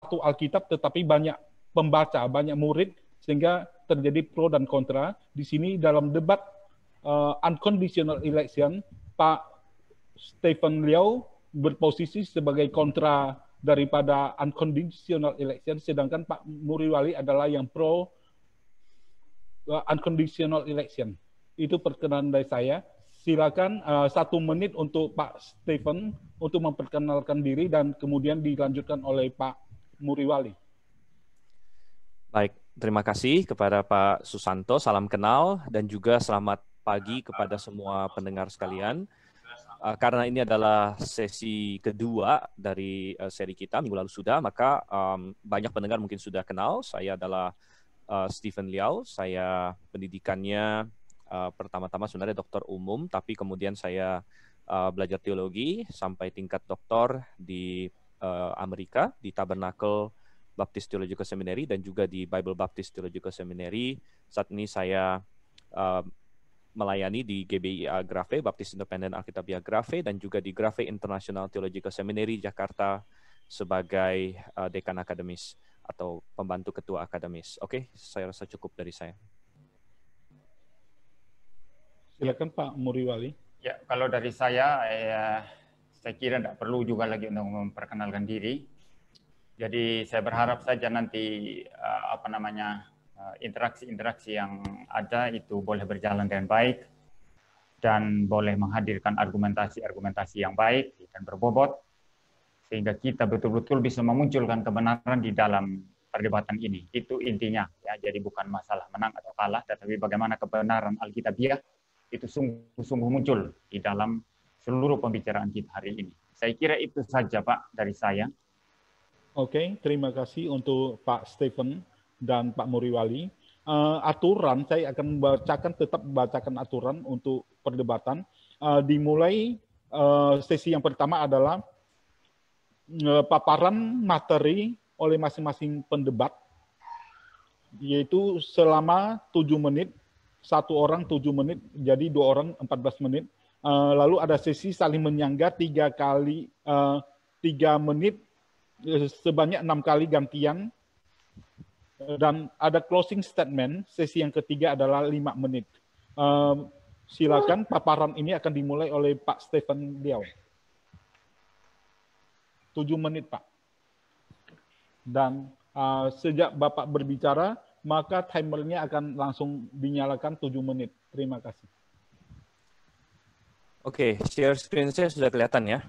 satu Alkitab tetapi banyak pembaca, banyak murid, sehingga terjadi pro dan kontra. Di sini dalam debat unconditional election, Pak Stephen Liao berposisi sebagai kontra daripada unconditional election, sedangkan Pak Muriwali adalah yang pro unconditional election. Itu perkenalan dari saya. Silakan 1 menit untuk Pak Stephen untuk memperkenalkan diri dan kemudian dilanjutkan oleh Pak Muriwali. Baik, terima kasih kepada Pak Susanto, salam kenal, dan juga selamat pagi kepada semua pendengar sekalian. Karena ini adalah sesi kedua dari seri kita, minggu lalu sudah, maka banyak pendengar mungkin sudah kenal. Saya adalah Stephen Liao, saya pendidikannya pertama-tama sebenarnya dokter umum, tapi kemudian saya belajar teologi sampai tingkat doktor di Amerika, di Tabernacle Baptist Theological Seminary dan juga di Bible Baptist Theological Seminary. Saat ini saya melayani di GBIA Grafe, Baptist Independent Alkitabiah Grafe, dan juga di Grafe International Theological Seminary Jakarta sebagai dekan akademis atau pembantu ketua akademis. Oke, saya rasa cukup dari saya. Silakan Pak Muriwali. Ya, kalau dari saya kira tidak perlu juga lagi untuk memperkenalkan diri. Jadi saya berharap saja nanti interaksi-interaksi yang ada itu boleh berjalan dengan baik dan boleh menghadirkan argumentasi-argumentasi yang baik dan berbobot sehingga kita betul-betul bisa memunculkan kebenaran di dalam perdebatan ini. Itu intinya ya. Jadi bukan masalah menang atau kalah, tetapi bagaimana kebenaran Alkitabiah itu sungguh-sungguh muncul di dalam seluruh pembicaraan kita hari ini. Saya kira itu saja Pak dari saya. Oke, terima kasih untuk Pak Stephen dan Pak Muriwali. Aturan, saya akan tetap bacakan aturan untuk perdebatan. Dimulai sesi yang pertama adalah paparan materi oleh masing-masing pendebat, yaitu selama 7 menit, 1 orang 7 menit, jadi 2 orang 14 menit. Lalu ada sesi saling menyangga 3 menit, sebanyak 6 kali gantian, dan ada closing statement. Sesi yang ketiga adalah 5 menit. Silakan, paparan ini akan dimulai oleh Pak Stephen Liao. 7 menit Pak. Dan sejak Bapak berbicara, maka timernya akan langsung dinyalakan 7 menit. Terima kasih. Oke, share screen saya sudah kelihatan ya.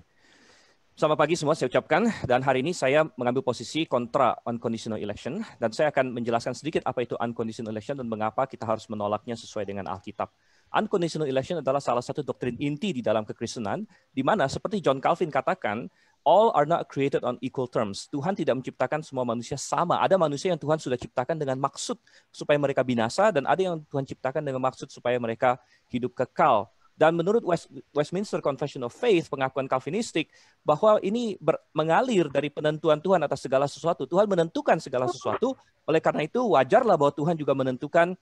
Selamat pagi semua, saya ucapkan. Dan hari ini saya mengambil posisi kontra unconditional election. Dan saya akan menjelaskan sedikit apa itu unconditional election dan mengapa kita harus menolaknya sesuai dengan Alkitab. Unconditional election adalah salah satu doktrin inti di dalam kekristenan, di mana seperti John Calvin katakan, all are not created on equal terms. Tuhan tidak menciptakan semua manusia sama. Ada manusia yang Tuhan sudah ciptakan dengan maksud supaya mereka binasa, dan ada yang Tuhan ciptakan dengan maksud supaya mereka hidup kekal. Dan menurut Westminster Confession of Faith, pengakuan Calvinistik, bahwa ini mengalir dari penentuan Tuhan atas segala sesuatu. Tuhan menentukan segala sesuatu, oleh karena itu wajarlah bahwa Tuhan juga menentukan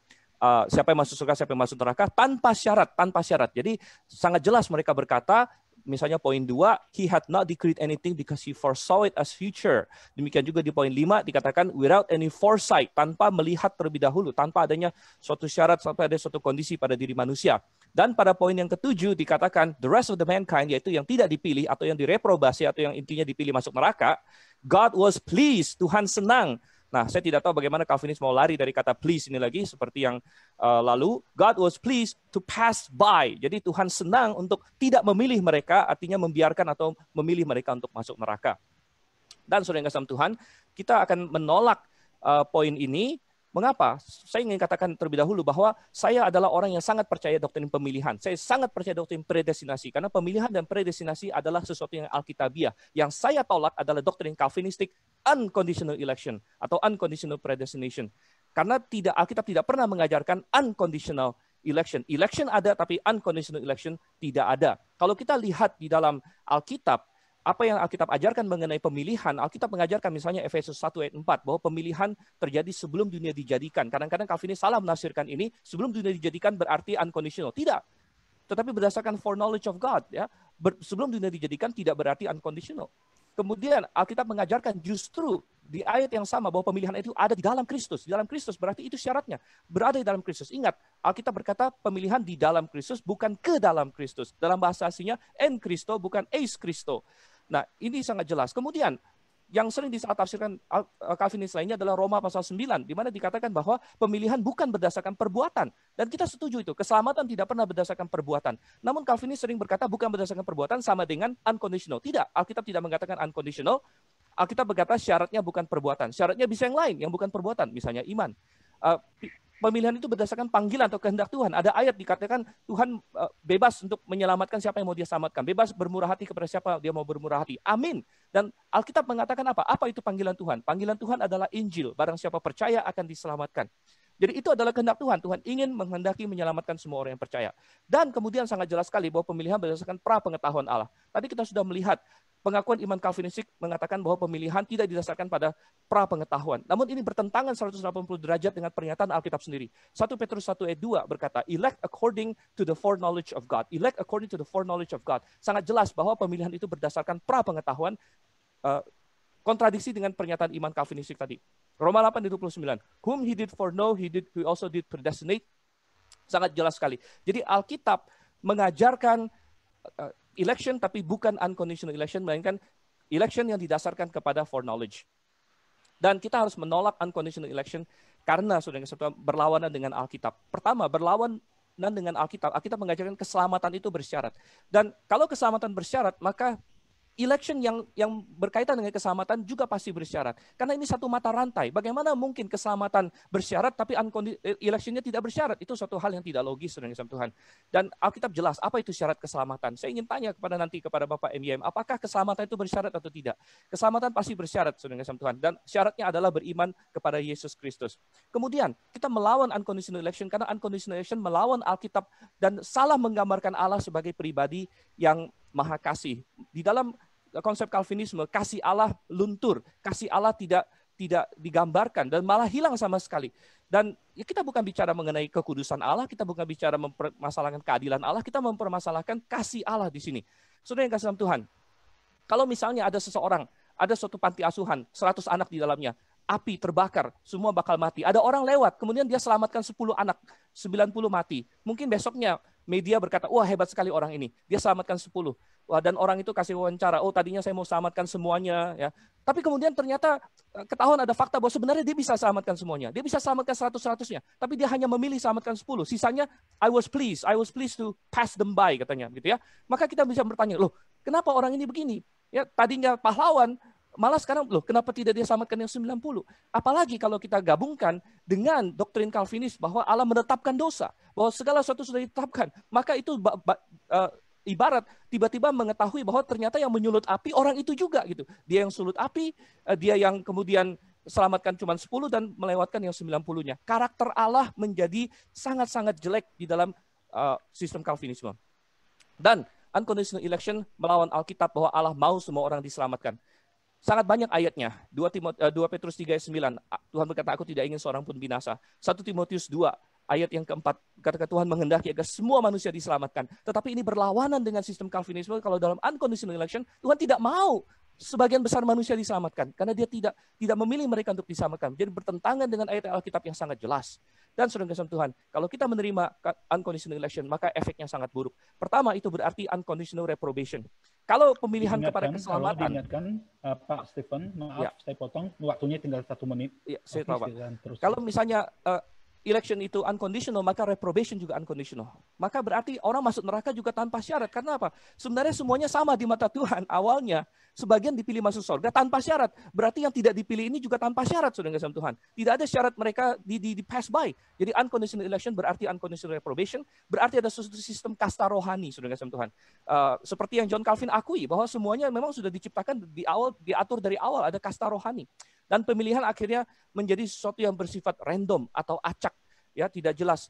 siapa yang masuk surga, siapa yang masuk neraka, tanpa syarat. Jadi sangat jelas mereka berkata, misalnya poin 2, he had not decreed anything because he foresaw it as future. Demikian juga di poin 5 dikatakan without any foresight, tanpa melihat terlebih dahulu, tanpa adanya suatu syarat, sampai ada suatu kondisi pada diri manusia. Dan pada poin yang ke-7 dikatakan the rest of the mankind, yaitu yang tidak dipilih atau yang direprobasi atau yang intinya dipilih masuk neraka, God was pleased, Tuhan senang. Nah, saya tidak tahu bagaimana Calvinis mau lari dari kata please ini lagi, seperti yang lalu. God was pleased to pass by. Jadi Tuhan senang untuk tidak memilih mereka, artinya membiarkan atau memilih mereka untuk masuk neraka. Dan saudara yang kasih Tuhan, kita akan menolak poin ini. Mengapa? Saya ingin katakan terlebih dahulu bahwa saya adalah orang yang sangat percaya doktrin pemilihan. Saya sangat percaya doktrin predestinasi, karena pemilihan dan predestinasi adalah sesuatu yang alkitabiah. Yang saya tolak adalah doktrin Calvinistik unconditional election atau unconditional predestination. Karena Alkitab tidak pernah mengajarkan unconditional election. Election ada, tapi unconditional election tidak ada. Kalau kita lihat di dalam Alkitab, apa yang Alkitab ajarkan mengenai pemilihan, Alkitab mengajarkan misalnya Efesus 1 ayat 4, bahwa pemilihan terjadi sebelum dunia dijadikan. Kadang-kadang Calvinis salah menafsirkan ini, sebelum dunia dijadikan berarti unconditional. Tidak. Tetapi berdasarkan foreknowledge of God, ya, sebelum dunia dijadikan tidak berarti unconditional. Kemudian Alkitab mengajarkan justru di ayat yang sama bahwa pemilihan itu ada di dalam Kristus. Di dalam Kristus berarti itu syaratnya. Berada di dalam Kristus. Ingat, Alkitab berkata pemilihan di dalam Kristus bukan ke dalam Kristus. Dalam bahasa aslinya en Christo bukan eis Christo. Nah, ini sangat jelas. Kemudian yang sering disalah tafsirkan Calvinis lainnya adalah Roma pasal 9, di mana dikatakan bahwa pemilihan bukan berdasarkan perbuatan. Dan kita setuju itu, keselamatan tidak pernah berdasarkan perbuatan. Namun Calvinis sering berkata bukan berdasarkan perbuatan sama dengan unconditional. Tidak, Alkitab tidak mengatakan unconditional. Alkitab berkata syaratnya bukan perbuatan. Syaratnya bisa yang lain, yang bukan perbuatan, misalnya iman. Pemilihan itu berdasarkan panggilan atau kehendak Tuhan. Ada ayat dikatakan Tuhan bebas untuk menyelamatkan siapa yang mau dia selamatkan. Bebas bermurah hati kepada siapa dia mau bermurah hati. Amin. Dan Alkitab mengatakan apa? Apa itu panggilan Tuhan? Panggilan Tuhan adalah Injil. Barang siapa percaya akan diselamatkan. Jadi itu adalah kehendak Tuhan. Tuhan ingin menghendaki menyelamatkan semua orang yang percaya. Dan kemudian sangat jelas sekali bahwa pemilihan berdasarkan pra-pengetahuan Allah. Tadi kita sudah melihat pengakuan iman Calvinistik mengatakan bahwa pemilihan tidak didasarkan pada pra-pengetahuan. Namun ini bertentangan 180 derajat dengan pernyataan Alkitab sendiri. 1 Petrus 1 ayat 2 berkata, elect according to the foreknowledge of God. Elect according to the foreknowledge of God. Sangat jelas bahwa pemilihan itu berdasarkan pra-pengetahuan, kontradiksi dengan pernyataan iman Calvinistik tadi. Roma 8 ayat 29. Whom he did foreknow, he also did predestinate. Sangat jelas sekali. Jadi Alkitab mengajarkan election tapi bukan unconditional election, melainkan election yang didasarkan kepada foreknowledge. Dan kita harus menolak unconditional election karena sudah berlawanan dengan Alkitab. Pertama, berlawanan dengan Alkitab. Alkitab mengajarkan keselamatan itu bersyarat. Dan kalau keselamatan bersyarat, maka election yang berkaitan dengan keselamatan juga pasti bersyarat. Karena ini satu mata rantai. Bagaimana mungkin keselamatan bersyarat tapi electionnya tidak bersyarat? Itu suatu hal yang tidak logis, saudara sama Tuhan. Dan Alkitab jelas apa itu syarat keselamatan. Saya ingin tanya kepada Bapak MYM, apakah keselamatan itu bersyarat atau tidak? Keselamatan pasti bersyarat, saudara sama Tuhan. Dan syaratnya adalah beriman kepada Yesus Kristus. Kemudian kita melawan unconditional election karena unconditional election melawan Alkitab dan salah menggambarkan Allah sebagai pribadi yang maha kasih. Di dalam konsep Calvinisme, kasih Allah luntur, kasih Allah tidak digambarkan dan malah hilang sama sekali. Dan ya kita bukan bicara mengenai kekudusan Allah, kita bukan bicara mempermasalahkan keadilan Allah, kita mempermasalahkan kasih Allah di sini. Saudara yang kasih dalam Tuhan, kalau misalnya ada seseorang, ada suatu panti asuhan, 100 anak di dalamnya, api terbakar, semua bakal mati. Ada orang lewat, kemudian dia selamatkan 10 anak, 90 mati. Mungkin besoknya media berkata, wah hebat sekali orang ini, dia selamatkan 10. Wah, dan orang itu kasih wawancara, oh tadinya saya mau selamatkan semuanya. Ya. Tapi kemudian ternyata ketahuan ada fakta bahwa sebenarnya dia bisa selamatkan semuanya. Dia bisa selamatkan 100-100-nya, tapi dia hanya memilih selamatkan 10. Sisanya, I was pleased to pass them by, katanya. Gitu ya. Maka kita bisa bertanya, loh kenapa orang ini begini? Ya, tadinya pahlawan, malah sekarang, loh kenapa tidak dia selamatkan yang 90? Apalagi kalau kita gabungkan dengan doktrin Calvinis bahwa Allah menetapkan dosa, bahwa segala sesuatu sudah ditetapkan, maka itu ibarat tiba-tiba mengetahui bahwa ternyata yang menyulut api orang itu juga gitu. Dia yang sulut api, dia yang kemudian selamatkan cuma 10 dan melewatkan yang 90-nya. Karakter Allah menjadi sangat-sangat jelek di dalam sistem Calvinisme. Dan unconditional election melawan Alkitab bahwa Allah mau semua orang diselamatkan. Sangat banyak ayatnya. 2 Petrus 3 ayat 9. Tuhan berkata, aku tidak ingin seorang pun binasa. 1 Timotius 2 ayat yang keempat. Katakan Tuhan menghendaki agar semua manusia diselamatkan. Tetapi ini berlawanan dengan sistem Calvinisme. Kalau dalam unconditional election, Tuhan tidak mau sebagian besar manusia diselamatkan. Karena dia tidak memilih mereka untuk diselamatkan. Jadi bertentangan dengan ayat Alkitab yang sangat jelas. Dan saudara kasih Tuhan, kalau kita menerima unconditional election, maka efeknya sangat buruk. Pertama, itu berarti unconditional reprobation. Kalau pemilihan kepada keselamatan. Diingatkan, Pak Stephen, maaf ya. Saya potong, waktunya tinggal 1 menit. Ya, saya tahu, Pak. Kalau misalnya election itu unconditional, maka reprobation juga unconditional. Maka berarti orang masuk neraka juga tanpa syarat. Karena apa? Sebenarnya semuanya sama di mata Tuhan. Awalnya, sebagian dipilih masuk surga tanpa syarat. Berarti yang tidak dipilih ini juga tanpa syarat, saudara kasih Tuhan. Tidak ada syarat mereka di pass by. Jadi unconditional election berarti unconditional reprobation. Berarti ada suatu sistem kasta rohani, saudara kasih Tuhan. Seperti yang John Calvin akui, bahwa semuanya memang sudah diciptakan diatur dari awal, ada kasta rohani. Dan pemilihan akhirnya menjadi sesuatu yang bersifat random atau acak, ya tidak jelas.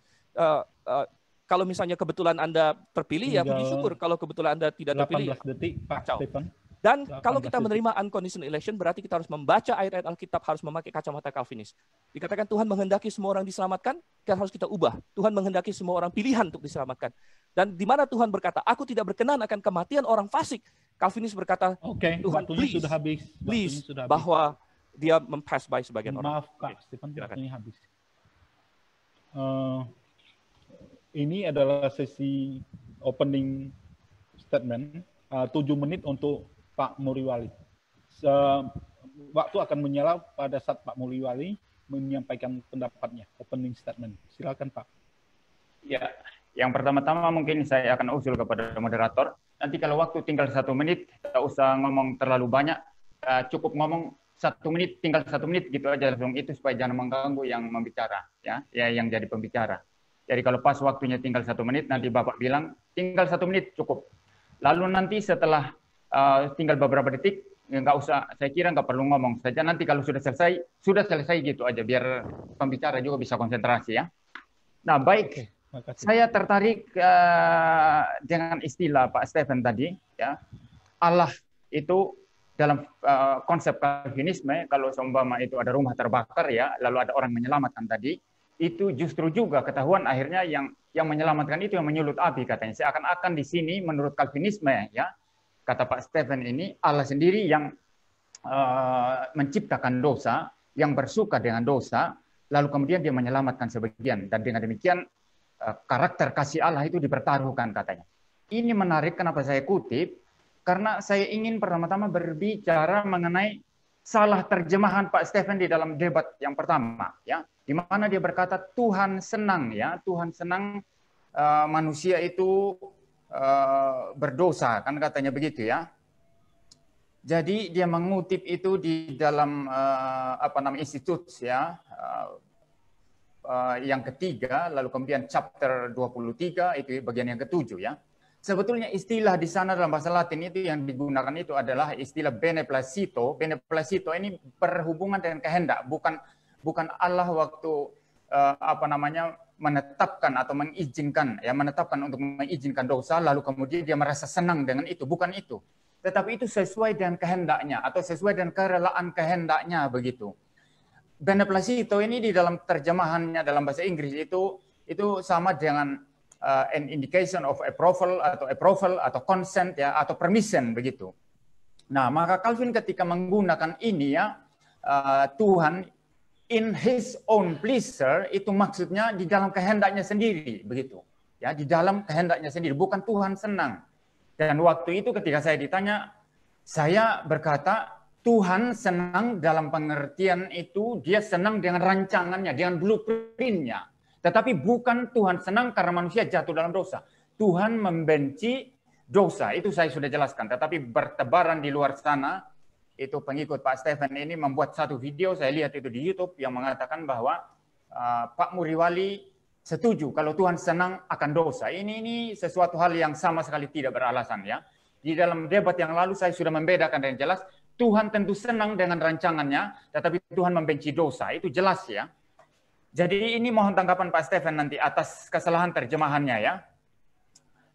Kalau misalnya kebetulan Anda terpilih, ya puji syukur. Kalau kebetulan Anda tidak terpilih, 18 detik, Pak Stephen. Dan kalau kita menerima unconditional election, berarti kita harus membaca ayat-ayat Alkitab, harus memakai kacamata Calvinis. Dikatakan Tuhan menghendaki semua orang diselamatkan, harus kita ubah. Tuhan menghendaki semua orang pilihan untuk diselamatkan. Dan di mana Tuhan berkata, aku tidak berkenan akan kematian orang fasik. Calvinis berkata, Oke, Tuhan, waktunya please, sudah habis. please, Waktunya sudah habis. bahwa dia mem-pass by sebagian orang. Maaf Pak Stephen, silakan. waktunya habis. Ini adalah sesi opening statement, 7 menit untuk Pak Muriwali. Waktu akan menyala pada saat Pak Muriwali menyampaikan pendapatnya, opening statement. Silakan Pak. Ya, yang pertama-tama mungkin saya akan usul kepada moderator. Nanti kalau waktu tinggal 1 menit, tidak usah ngomong terlalu banyak, cukup ngomong 1 menit, tinggal 1 menit gitu aja langsung itu supaya jangan mengganggu yang membicara, ya yang jadi pembicara. Jadi kalau pas waktunya tinggal 1 menit, nanti Bapak bilang tinggal 1 menit cukup. Lalu nanti setelah tinggal beberapa detik, nggak usah, saya kira nggak perlu ngomong saja. Nanti kalau sudah selesai gitu aja, biar pembicara juga bisa konsentrasi ya. Nah baik, saya tertarik dengan istilah Pak Stephen tadi, ya Allah itu dalam konsep Calvinisme, kalau seumpama itu ada rumah terbakar ya, lalu ada orang menyelamatkan tadi, itu justru juga ketahuan akhirnya yang menyelamatkan itu yang menyulut api katanya. Seakan-akan di sini menurut Calvinisme ya, kata Pak Stephen ini Allah sendiri yang menciptakan dosa, yang bersuka dengan dosa, lalu kemudian dia menyelamatkan sebagian, dan dengan demikian karakter kasih Allah itu dipertaruhkan katanya. Ini menarik, kenapa saya kutip? Karena saya ingin pertama-tama berbicara mengenai salah terjemahan Pak Stephen di dalam debat yang pertama, ya, di mana dia berkata Tuhan senang, ya, Tuhan senang manusia itu berdosa, kan katanya begitu ya. Jadi dia mengutip itu di dalam institut ya. Yang ketiga, lalu kemudian chapter 23 itu bagian yang ke-7 ya. Sebetulnya istilah di sana dalam bahasa Latin itu yang digunakan itu adalah istilah beneplacito. Beneplacito ini berhubungan dengan kehendak, bukan Allah waktu menetapkan atau mengizinkan ya, menetapkan untuk mengizinkan dosa lalu kemudian dia merasa senang dengan itu, bukan itu. Tetapi itu sesuai dengan kehendaknya atau sesuai dengan kerelaan kehendaknya begitu. Beneplacito ini di dalam terjemahannya dalam bahasa Inggris itu sama dengan an indication of approval atau consent ya, atau permission begitu. Nah, maka Calvin ketika menggunakan ini ya, Tuhan in his own pleasure, itu maksudnya di dalam kehendaknya sendiri begitu. Ya, di dalam kehendaknya sendiri, bukan Tuhan senang. Dan waktu itu ketika saya ditanya, saya berkata Tuhan senang dalam pengertian itu dia senang dengan rancangannya, dengan blueprint-nya. Tetapi bukan Tuhan senang karena manusia jatuh dalam dosa. Tuhan membenci dosa, itu saya sudah jelaskan. Tetapi bertebaran di luar sana, itu pengikut Pak Stephen ini membuat satu video, saya lihat itu di YouTube, yang mengatakan bahwa Pak Muriwali setuju kalau Tuhan senang akan dosa. Ini sesuatu hal yang sama sekali tidak beralasan ya. Di dalam debat yang lalu saya sudah membedakan dengan jelas, Tuhan tentu senang dengan rancangannya, tetapi Tuhan membenci dosa, itu jelas ya. Jadi ini mohon tanggapan Pak Stephen nanti atas kesalahan terjemahannya ya.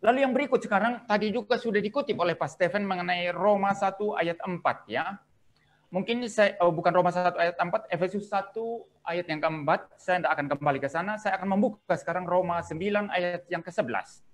Lalu yang berikut sekarang, tadi juga sudah dikutip oleh Pak Stephen mengenai Roma 1 ayat 4 ya. Mungkin bukan Roma 1 ayat 4, Efesus 1 ayat yang keempat, saya tidak akan kembali ke sana, saya akan membuka sekarang Roma 9 ayat yang ke-11.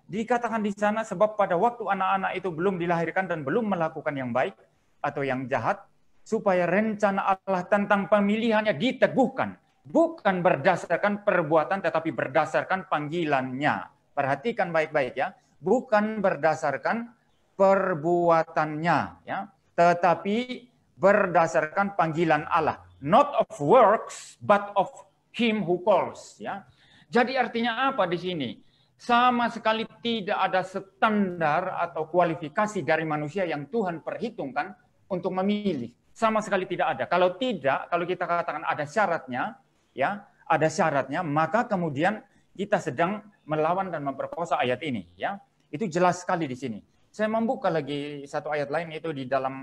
Dikatakan di sana, sebab pada waktu anak-anak itu belum dilahirkan dan belum melakukan yang baik atau yang jahat, supaya rencana Allah tentang pemilihannya diteguhkan. Bukan berdasarkan perbuatan, tetapi berdasarkan panggilannya. Perhatikan baik-baik ya. Bukan berdasarkan perbuatannya, ya, tetapi berdasarkan panggilan Allah. Not of works, but of Him who calls. Ya. Jadi artinya apa di sini? Sama sekali tidak ada standar atau kualifikasi dari manusia yang Tuhan perhitungkan untuk memilih. Sama sekali tidak ada. Kalau tidak, kalau kita katakan ada syaratnya, ya, ada syaratnya, maka kemudian kita sedang melawan dan memperkosa ayat ini, ya. Itu jelas sekali di sini. Saya membuka lagi satu ayat lain itu di dalam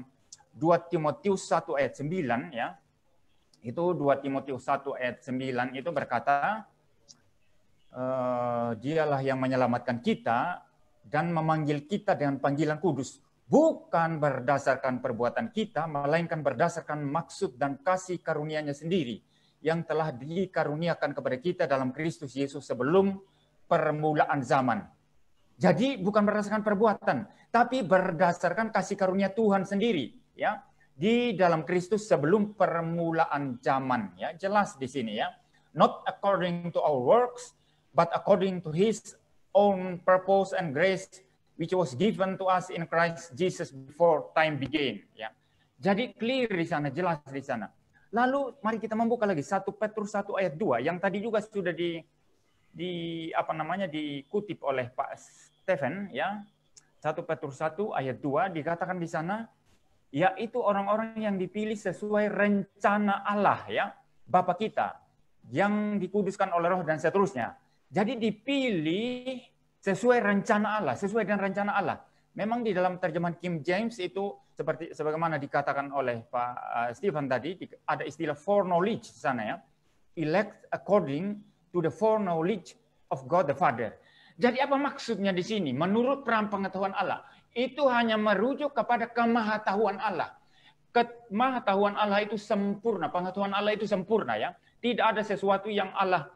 2 Timotius 1 ayat 9 ya. Itu 2 Timotius 1 ayat 9 itu berkata, dialah yang menyelamatkan kita dan memanggil kita dengan panggilan kudus, bukan berdasarkan perbuatan kita, melainkan berdasarkan maksud dan kasih karunia-Nya sendiri yang telah dikaruniakan kepada kita dalam Kristus Yesus sebelum permulaan zaman. Jadi bukan berdasarkan perbuatan, tapi berdasarkan kasih karunia Tuhan sendiri, ya. Di dalam Kristus sebelum permulaan zaman, ya. Jelas di sini, ya. Not according to our works, but according to His own purpose and grace, which was given to us in Christ Jesus before time began, ya. Jadi clear di sana, jelas di sana. Lalu mari kita membuka lagi 1 Petrus 1 ayat 2 yang tadi juga sudah dikutip oleh Pak Stephen, ya. 1 Petrus 1 ayat 2 dikatakan di sana, yaitu orang-orang yang dipilih sesuai rencana Allah, ya, Bapa kita yang dikuduskan oleh Roh dan seterusnya. Jadi dipilih sesuai rencana Allah, sesuai dengan rencana Allah. Memang di dalam terjemahan King James itu sebagaimana dikatakan oleh Pak Stephen tadi, ada istilah foreknowledge di sana, ya. Elect according to the foreknowledge of God the Father. Jadi apa maksudnya di sini? Menurut peran pengetahuan Allah, itu hanya merujuk kepada kemahatauan Allah. Kemahatauan Allah itu sempurna, pengetahuan Allah itu sempurna, ya. Tidak ada sesuatu yang Allah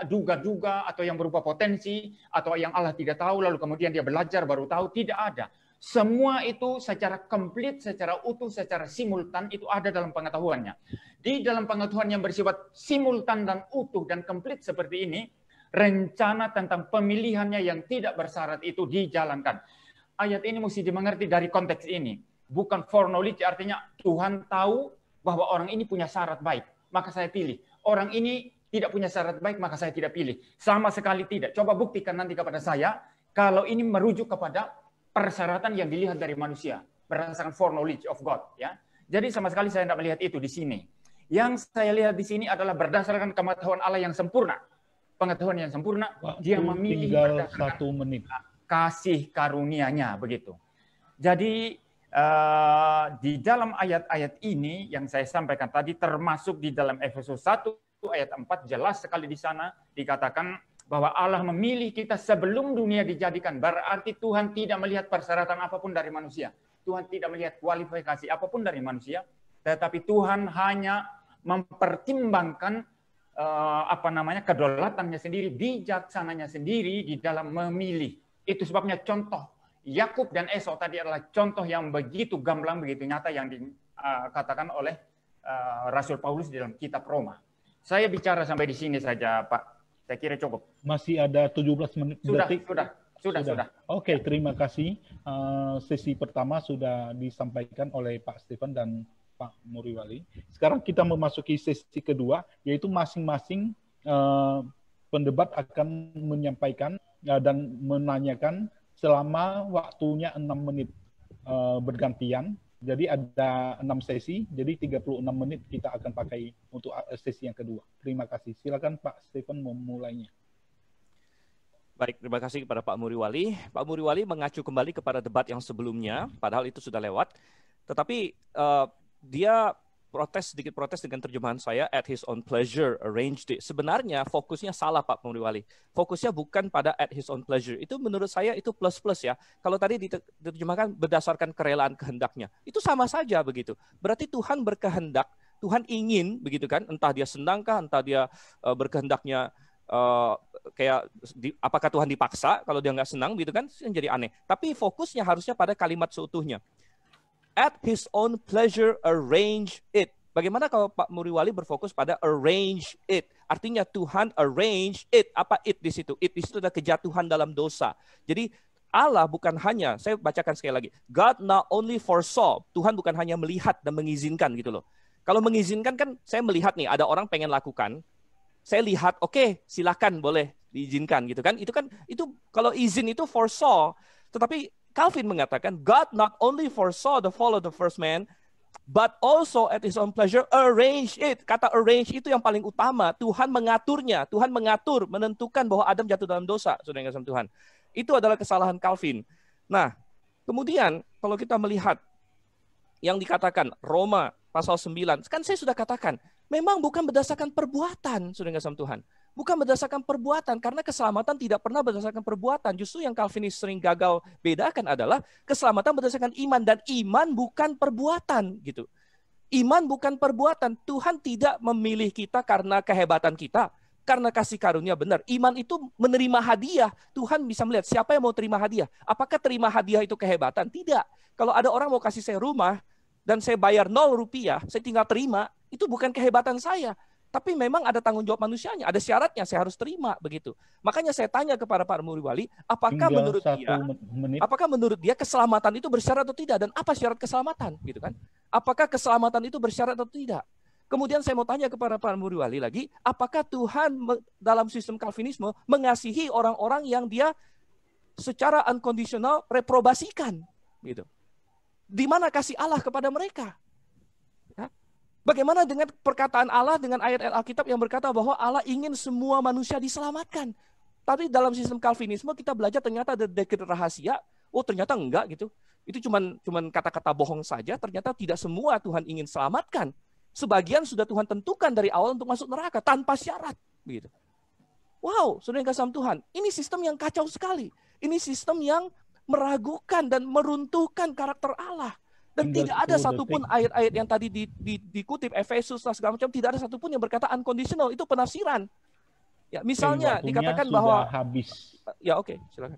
duga-duga atau yang berupa potensi atau yang Allah tidak tahu lalu kemudian dia belajar baru tahu, tidak ada. Semua itu secara komplit, secara utuh, secara simultan itu ada dalam pengetahuannya. Di dalam pengetahuan yang bersifat simultan dan utuh dan komplit seperti ini, rencana tentang pemilihannya yang tidak bersyarat itu dijalankan. Ayat ini mesti dimengerti dari konteks ini. Bukan foreknowledge artinya Tuhan tahu bahwa orang ini punya syarat baik, maka saya pilih. Orang ini tidak punya syarat baik, maka saya tidak pilih. Sama sekali tidak. Coba buktikan nanti kepada saya, kalau ini merujuk kepada persyaratan yang dilihat dari manusia, berdasarkan foreknowledge of God. Ya. Jadi sama sekali saya tidak melihat itu di sini. Yang saya lihat di sini adalah berdasarkan kemahataan Allah yang sempurna. Pengetahuan yang sempurna, dia memilih tinggal 1 menit. Kasih karunia-Nya, begitu. Jadi di dalam ayat-ayat ini yang saya sampaikan tadi, termasuk di dalam Efesus 1 ayat 4, jelas sekali di sana dikatakan bahwa Allah memilih kita sebelum dunia dijadikan. Berarti Tuhan tidak melihat persyaratan apapun dari manusia. Tuhan tidak melihat kualifikasi apapun dari manusia, tetapi Tuhan hanya mempertimbangkan kedaulatannya sendiri, bijaksananya sendiri di dalam memilih. Itu sebabnya contoh Yakub dan Esau tadi adalah contoh yang begitu gamblang, begitu nyata yang dikatakan oleh Rasul Paulus di dalam kitab Roma. Saya bicara sampai di sini saja, Pak. Saya kira cukup. Masih ada 17 menit. Sudah. Oke, terima kasih. Sesi pertama sudah disampaikan oleh Pak Stephen dan Pak Muriwali. Sekarang kita memasuki sesi kedua, yaitu masing-masing pendebat akan menyampaikan dan menanyakan selama waktunya 6 menit bergantian. Jadi ada 6 sesi, jadi 36 menit kita akan pakai untuk sesi yang kedua. Terima kasih. Silakan Pak Stephen memulainya. Baik, terima kasih kepada Pak Muriwali. Pak Muriwali mengacu kembali kepada debat yang sebelumnya, padahal itu sudah lewat. Tetapi dia sedikit protes dengan terjemahan saya, at his own pleasure arranged it. Sebenarnya fokusnya salah Pak Muriwali. Fokusnya bukan pada at his own pleasure. Itu menurut saya itu plus-plus ya. Kalau tadi diterjemahkan berdasarkan kerelaan kehendaknya. Itu sama saja begitu. Berarti Tuhan berkehendak, Tuhan ingin begitu kan, entah dia senangkah, entah dia berkehendaknya apakah Tuhan dipaksa kalau dia nggak senang gitu kan, jadi aneh. Tapi fokusnya harusnya pada kalimat seutuhnya. At his own pleasure arrange it. Bagaimana kalau Pak Muriwali berfokus pada arrange it? Artinya Tuhan arrange it. Apa it di situ? It di situ adalah kejatuhan dalam dosa. Jadi Allah bukan hanya, saya bacakan sekali lagi. God not only foresaw. Tuhan bukan hanya melihat dan mengizinkan gitu loh. Kalau mengizinkan kan saya melihat nih ada orang pengen lakukan. Saya lihat, oke, silakan boleh diizinkan gitu kan. Itu kalau izin itu foresaw. Tetapi Calvin mengatakan, God not only foresaw the fall of the first man, but also at his own pleasure arrange it. Kata arrange itu yang paling utama. Tuhan mengaturnya. Tuhan menentukan bahwa Adam jatuh dalam dosa. Saudara yang kasih Tuhan. Itu adalah kesalahan Calvin. Nah, kemudian kalau kita melihat yang dikatakan Roma pasal 9, kan saya sudah katakan, memang bukan berdasarkan perbuatan, saudara yang kasih Tuhan. Bukan berdasarkan perbuatan, karena keselamatan tidak pernah berdasarkan perbuatan. Justru yang Calvinis sering gagal bedakan adalah keselamatan berdasarkan iman, dan iman bukan perbuatan gitu. Iman bukan perbuatan. Tuhan tidak memilih kita karena kehebatan kita. karena kasih karunia benar. Iman itu menerima hadiah. Tuhan bisa melihat siapa yang mau terima hadiah. Apakah terima hadiah itu kehebatan? Tidak. Kalau ada orang mau kasih saya rumah dan saya bayar 0 rupiah, saya tinggal terima, itu bukan kehebatan saya. Tapi memang ada tanggung jawab manusianya, ada syaratnya, saya harus terima begitu. Makanya saya tanya kepada Pak Muri Wali, apakah menurut dia keselamatan itu bersyarat atau tidak, dan apa syarat keselamatan, gitu kan? Apakah keselamatan itu bersyarat atau tidak? Kemudian saya mau tanya kepada Pak Muri Wali lagi, apakah Tuhan dalam sistem Calvinisme mengasihi orang-orang yang dia secara unconditional reprobasikan, gitu? Di mana kasih Allah kepada mereka? Bagaimana dengan perkataan Allah, dengan ayat Alkitab yang berkata bahwa Allah ingin semua manusia diselamatkan. Tapi dalam sistem Calvinisme kita belajar ternyata ada dekret rahasia. Oh ternyata enggak gitu. Itu cuman kata-kata bohong saja. Ternyata tidak semua Tuhan ingin selamatkan. Sebagian sudah Tuhan tentukan dari awal untuk masuk neraka tanpa syarat. Gitu. Wow, saudara yang kasih Tuhan. Ini sistem yang kacau sekali. Ini sistem yang meragukan dan meruntuhkan karakter Allah. Dan tidak ada satupun ayat-ayat yang tadi dikutip, Efesus dan segala macam, tidak ada satupun yang berkata unconditional. Itu penafsiran. Ya, misalnya dikatakan bahwa habis. Ya oke, silakan.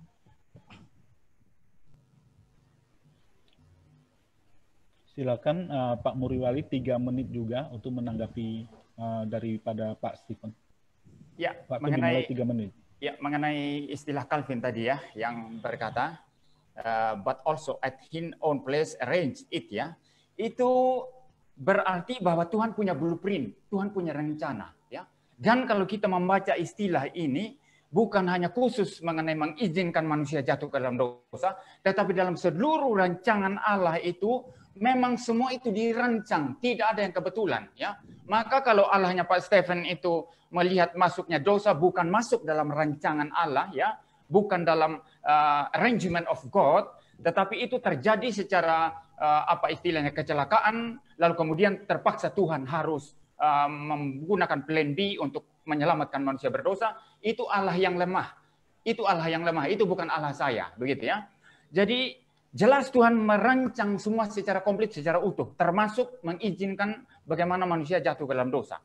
Silakan Pak Muriwali 3 menit juga untuk menanggapi daripada Pak Stephen. Ya, Waktu dimulai 3 menit. Ya, mengenai istilah Calvin tadi ya, yang berkata but also at his own place arrange it ya. Itu berarti bahwa Tuhan punya blueprint, Tuhan punya rencana ya. Dan kalau kita membaca istilah ini bukan hanya khusus mengenai mengizinkan manusia jatuh ke dalam dosa, tetapi dalam seluruh rancangan Allah itu memang semua itu dirancang, tidak ada yang kebetulan ya. Maka kalau Allahnya Pak Stephen itu melihat masuknya dosa bukan masuk dalam rancangan Allah ya, bukan dalam arrangement of God, tetapi itu terjadi secara apa istilahnya kecelakaan, lalu kemudian terpaksa Tuhan harus menggunakan plan B untuk menyelamatkan manusia berdosa. Itu Allah yang lemah. Itu Allah yang lemah. Itu bukan Allah saya, begitu ya. Jadi jelas Tuhan merancang semua secara komplit, secara utuh, termasuk mengizinkan bagaimana manusia jatuh ke dalam dosa.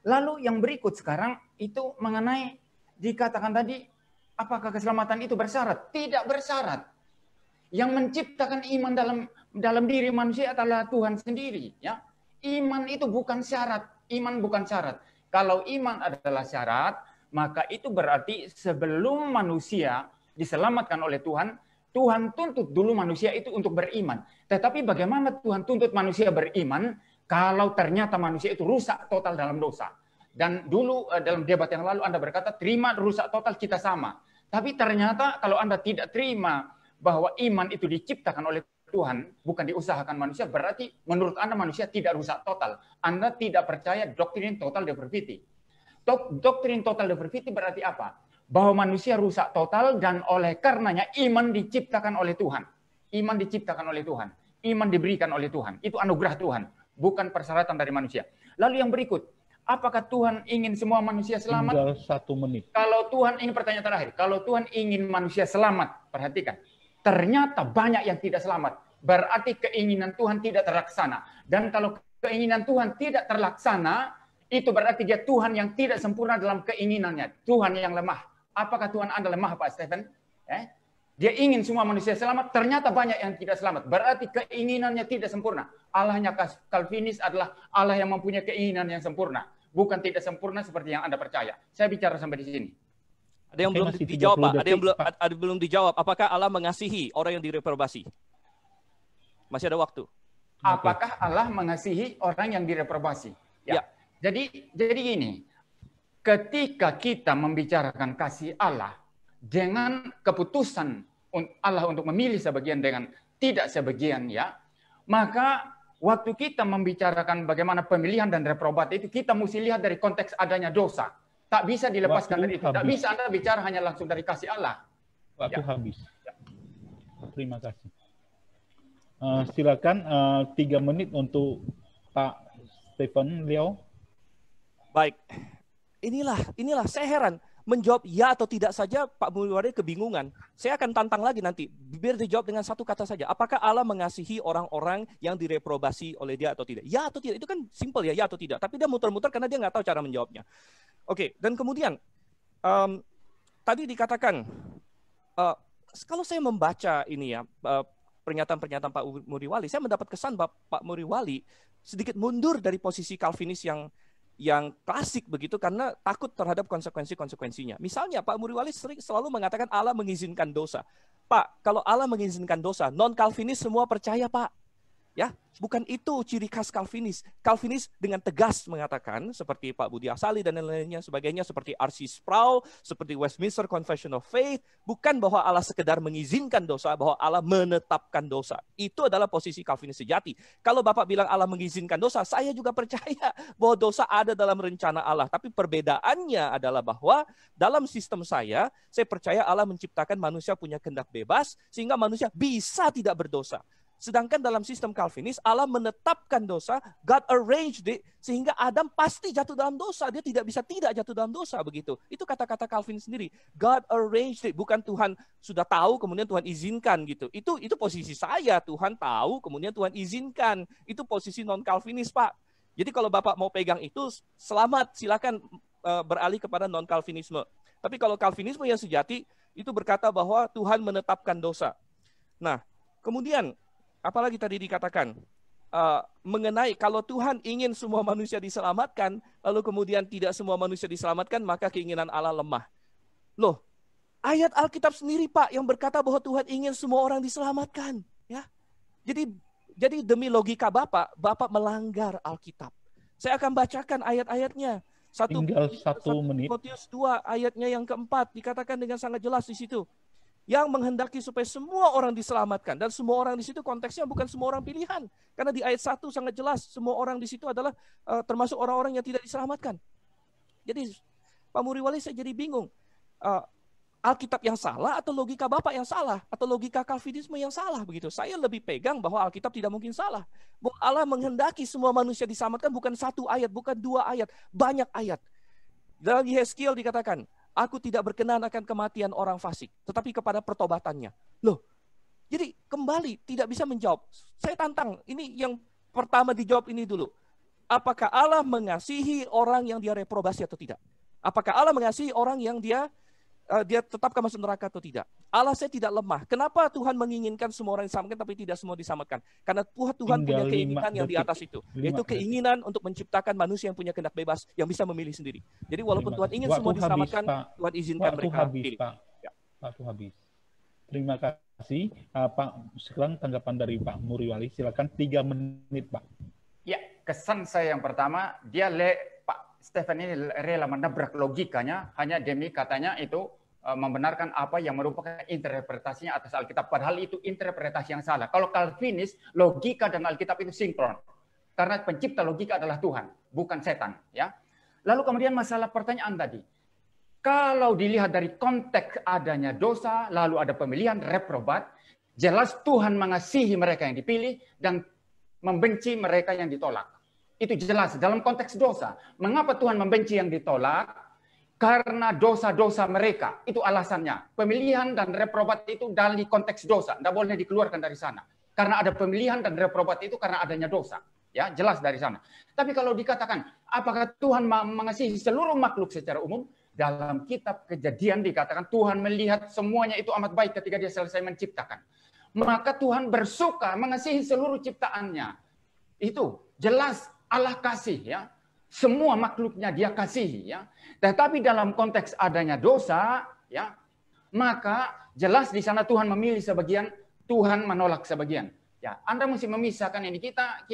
Lalu yang berikut sekarang itu mengenai dikatakan tadi, apakah keselamatan itu bersyarat? Tidak bersyarat. Yang menciptakan iman dalam diri manusia adalah Tuhan sendiri. Ya, iman itu bukan syarat. Iman bukan syarat. Kalau iman adalah syarat, maka itu berarti sebelum manusia diselamatkan oleh Tuhan, Tuhan tuntut dulu manusia itu untuk beriman. Tetapi bagaimana Tuhan tuntut manusia beriman kalau ternyata manusia itu rusak total dalam dosa? Dan dulu dalam debat yang lalu Anda berkata, terima rusak total kita sama. Tapi ternyata kalau Anda tidak terima bahwa iman itu diciptakan oleh Tuhan, bukan diusahakan manusia, berarti menurut Anda manusia tidak rusak total. Anda tidak percaya doktrin total depravity. Doktrin total depravity berarti apa? Bahwa manusia rusak total dan oleh karenanya iman diciptakan oleh Tuhan. Iman diciptakan oleh Tuhan. Iman diberikan oleh Tuhan. Itu anugerah Tuhan, bukan persyaratan dari manusia. Lalu yang berikut, apakah Tuhan ingin semua manusia selamat? Tinggal 1 menit. Kalau Tuhan, ini pertanyaan terakhir. Kalau Tuhan ingin manusia selamat, perhatikan. Ternyata banyak yang tidak selamat. Berarti keinginan Tuhan tidak terlaksana. Dan kalau keinginan Tuhan tidak terlaksana, itu berarti dia Tuhan yang tidak sempurna dalam keinginannya. Tuhan yang lemah. Apakah Tuhan Anda lemah, Pak Stephen? Dia ingin semua manusia selamat, ternyata banyak yang tidak selamat. Berarti keinginannya tidak sempurna. Allahnya Calvinis adalah Allah yang mempunyai keinginan yang sempurna. Bukan tidak sempurna seperti yang Anda percaya. Saya bicara sampai di sini. Ada yang belum dijawab, Pak. Ada yang belum dijawab. Apakah Allah mengasihi orang yang direprobasi? Masih ada waktu. Apakah Allah mengasihi orang yang direprobasi? Ya. Jadi gini. Ketika kita membicarakan kasih Allah dengan keputusan Allah untuk memilih sebagian dengan tidak sebagian ya, maka waktu kita membicarakan bagaimana pemilihan dan reprobat itu kita mesti lihat dari konteks adanya dosa. Tak bisa dilepaskan dari itu. Tak bisa Anda bicara hanya langsung dari kasih Allah. Waktu habis. Ya. Terima kasih. Silakan 3 menit untuk Pak Stephen Liao. Baik. Inilah saya heran. Menjawab ya atau tidak saja Pak Muriwali kebingungan. Saya akan tantang lagi nanti. Biar dijawab dengan satu kata saja. Apakah Allah mengasihi orang-orang yang direprobasi oleh dia atau tidak? Ya atau tidak. Itu kan simpel ya atau tidak. Tapi dia muter-muter karena dia nggak tahu cara menjawabnya. Oke, dan kemudian tadi dikatakan kalau saya membaca ini ya pernyataan-pernyataan Pak Muriwali, saya mendapat kesan Pak Muriwali sedikit mundur dari posisi Calvinis yang klasik begitu karena takut terhadap konsekuensi-konsekuensinya. Misalnya Pak Muriwali selalu mengatakan Allah mengizinkan dosa. Pak, kalau Allah mengizinkan dosa, non-Calvinis semua percaya, Pak. Ya, bukan itu ciri khas Calvinis. Calvinis dengan tegas mengatakan seperti Pak Budi Asali dan lain-lainnya sebagainya, seperti R.C. Sproul, seperti Westminster Confession of Faith, bukan bahwa Allah sekedar mengizinkan dosa, bahwa Allah menetapkan dosa. Itu adalah posisi Calvinis sejati. Kalau Bapak bilang Allah mengizinkan dosa, saya juga percaya bahwa dosa ada dalam rencana Allah. Tapi perbedaannya adalah bahwa dalam sistem saya percaya Allah menciptakan manusia punya kehendak bebas sehingga manusia bisa tidak berdosa. Sedangkan dalam sistem Calvinis, Allah menetapkan dosa, God arranged it, sehingga Adam pasti jatuh dalam dosa. Dia tidak bisa tidak jatuh dalam dosa, begitu. Itu kata-kata Calvin sendiri. God arranged it, bukan Tuhan sudah tahu, kemudian Tuhan izinkan gitu. Itu posisi saya, Tuhan tahu, kemudian Tuhan izinkan. Itu posisi non-Calvinis, Pak. Jadi kalau Bapak mau pegang itu, selamat, silakan beralih kepada non-Calvinisme. Tapi kalau Calvinisme yang sejati, itu berkata bahwa Tuhan menetapkan dosa. Nah, kemudian, apalagi tadi dikatakan mengenai kalau Tuhan ingin semua manusia diselamatkan, lalu kemudian tidak semua manusia diselamatkan, maka keinginan Allah lemah. Loh, ayat Alkitab sendiri Pak yang berkata bahwa Tuhan ingin semua orang diselamatkan. Ya, jadi demi logika Bapak melanggar Alkitab. Saya akan bacakan ayat-ayatnya. Tinggal 1 menit. Timotius 2 ayatnya yang keempat dikatakan dengan sangat jelas di situ. Yang menghendaki supaya semua orang diselamatkan. Dan semua orang di situ konteksnya bukan semua orang pilihan. Karena di ayat 1 sangat jelas, semua orang di situ adalah termasuk orang-orang yang tidak diselamatkan. Jadi Pak Muriwali saya jadi bingung. Alkitab yang salah atau logika Bapak yang salah? Atau logika Calvinisme yang salah begitu? Saya lebih pegang bahwa Alkitab tidak mungkin salah. Bahwa Allah menghendaki semua manusia diselamatkan bukan 1 ayat, bukan 2 ayat, banyak ayat. Dalam Yehezkiel dikatakan, aku tidak berkenan akan kematian orang fasik, tetapi kepada pertobatannya. Loh, jadi kembali tidak bisa menjawab. Saya tantang, ini yang pertama dijawab ini dulu. Apakah Allah mengasihi orang yang dia reprobasi atau tidak? Apakah Allah mengasihi orang yang dia tetapkan masuk neraka atau tidak? Allah saya tidak lemah. Kenapa Tuhan menginginkan semua orang diselamatkan tapi tidak semua diselamatkan? Karena Tuhan punya keinginan yang di atas itu. Yaitu keinginan untuk menciptakan manusia yang punya kehendak bebas, yang bisa memilih sendiri. Jadi walaupun Tuhan ingin semua diselamatkan, Tuhan izinkan mereka pilih. Waktu habis. Terima kasih. Pak, sekarang tanggapan dari Pak Muriwali. Silakan 3 menit, Pak. Ya, kesan saya yang pertama, Pak Stephen ini rela menabrak logikanya hanya demi katanya itu membenarkan apa yang merupakan interpretasinya atas Alkitab. Padahal itu interpretasi yang salah. Kalau Calvinis, logika dan Alkitab itu sinkron. Karena pencipta logika adalah Tuhan, bukan setan. Ya. Lalu kemudian masalah pertanyaan tadi. Kalau dilihat dari konteks adanya dosa, lalu ada pemilihan reprobat, jelas Tuhan mengasihi mereka yang dipilih dan membenci mereka yang ditolak. Itu jelas dalam konteks dosa. Mengapa Tuhan membenci yang ditolak? Karena dosa-dosa mereka. Itu alasannya. Pemilihan dan reprobat itu dari konteks dosa. Tidak boleh dikeluarkan dari sana. Karena ada pemilihan dan reprobat itu karena adanya dosa. Ya, jelas dari sana. Tapi kalau dikatakan, apakah Tuhan mengasihi seluruh makhluk secara umum? Dalam kitab Kejadian dikatakan Tuhan melihat semuanya itu amat baik ketika dia selesai menciptakan. Maka Tuhan bersuka mengasihi seluruh ciptaannya. Itu jelas Allah kasih ya. Semua makhluknya dia kasihi ya. Tetapi dalam konteks adanya dosa ya, maka jelas di sana Tuhan memilih sebagian, Tuhan menolak sebagian. Ya, Anda mesti memisahkan ini. Kita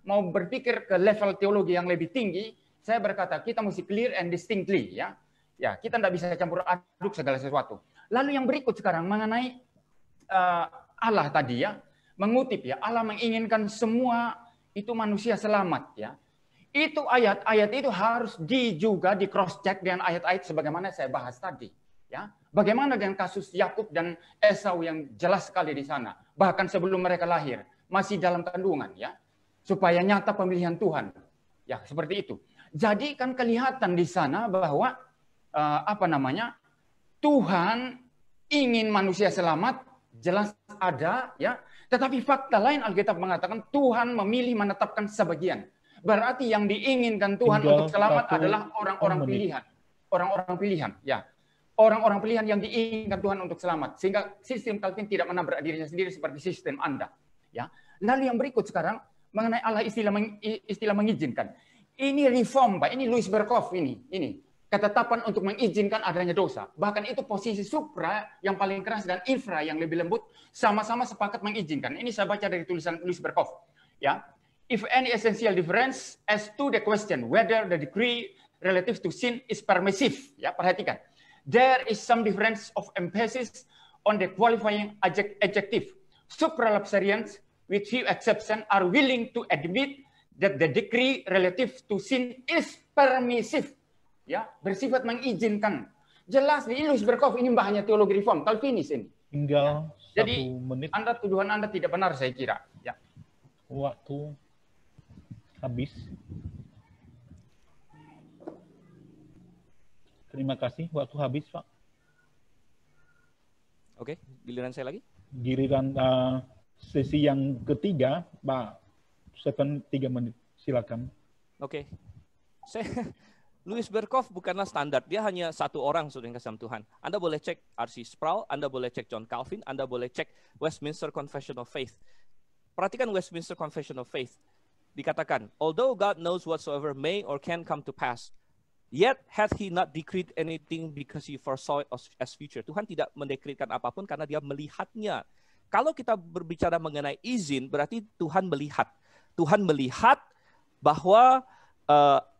mau berpikir ke level teologi yang lebih tinggi, saya berkata kita mesti clear and distinctly ya. Ya, kita tidak bisa campur aduk segala sesuatu. Lalu yang berikut sekarang mengenai Allah tadi ya, mengutip ya, Allah menginginkan semua itu manusia selamat ya. Itu ayat-ayat itu harus juga di cross check dengan ayat-ayat sebagaimana saya bahas tadi ya. Bagaimana dengan kasus Yakub dan Esau yang jelas sekali di sana, bahkan sebelum mereka lahir, masih dalam kandungan ya. Supaya nyata pemilihan Tuhan. Ya, seperti itu. Jadi kan kelihatan di sana bahwa Tuhan ingin manusia selamat, jelas ada ya. Tetapi fakta lain Alkitab mengatakan Tuhan memilih menetapkan sebagian. Berarti yang diinginkan Tuhan Tinggal untuk selamat 1 adalah orang-orang menit. pilihan. Orang-orang pilihan, ya. Orang-orang pilihan yang diinginkan Tuhan untuk selamat. Sehingga sistem Calvin tidak menabrak dirinya sendiri seperti sistem Anda. Ya. Lalu yang berikut sekarang mengenai Allah istilah mengizinkan. Ini reform, Pak. Ini Louis Berkhof ini. Ketetapan untuk mengizinkan adanya dosa. Bahkan itu posisi supra yang paling keras dan infra yang lebih lembut sama-sama sepakat mengizinkan. Ini saya baca dari tulisan Louis Berkhof. Ya. If any essential difference as to the question whether the decree relative to sin is permissive. Ya, perhatikan. There is some difference of emphasis on the qualifying adjective. Supralapsarians, with few exceptions, are willing to admit that the decree relative to sin is permissive. Ya, bersifat mengizinkan. Jelas di Louis Berkhof ini mbahnya teologi reform, Calvinis ini. Tinggal Ya. 1 Jadi menit. tuduhan Anda tidak benar saya kira. Ya. Waktu habis. Terima kasih, waktu habis, Pak. Oke, giliran saya lagi. Giliran sesi yang ketiga, Pak Stephen, 3 menit. Silakan. Oke. Louis Berkhof bukanlah standar, dia hanya satu orang, saudara yang kasih Tuhan. Anda boleh cek R.C. Sproul, Anda boleh cek John Calvin, Anda boleh cek Westminster Confession of Faith. Perhatikan Westminster Confession of Faith. Dikatakan, although God knows whatsoever may or can come to pass, yet hath he not decreed anything because he foresaw it as future. Tuhan tidak mendekretkan apapun karena dia melihatnya. Kalau kita berbicara mengenai izin, berarti Tuhan melihat. Tuhan melihat bahwa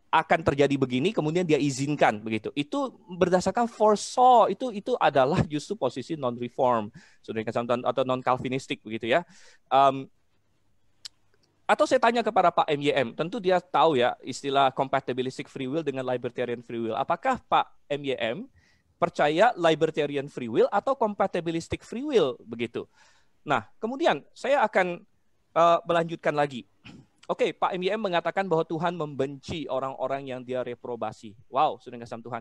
akan terjadi begini, kemudian dia izinkan begitu. Itu berdasarkan foresaw, itu adalah justru posisi non-reform, atau non-Calvinistik begitu ya. Atau saya tanya kepada Pak MYM, tentu dia tahu ya istilah compatibilistic free will dengan libertarian free will. Apakah Pak MYM percaya libertarian free will atau compatibilistic free will begitu? Nah, kemudian saya akan melanjutkan lagi. Oke, Pak MYM mengatakan bahwa Tuhan membenci orang-orang yang dia reprobasi. Wow, sudah ngasih Tuhan.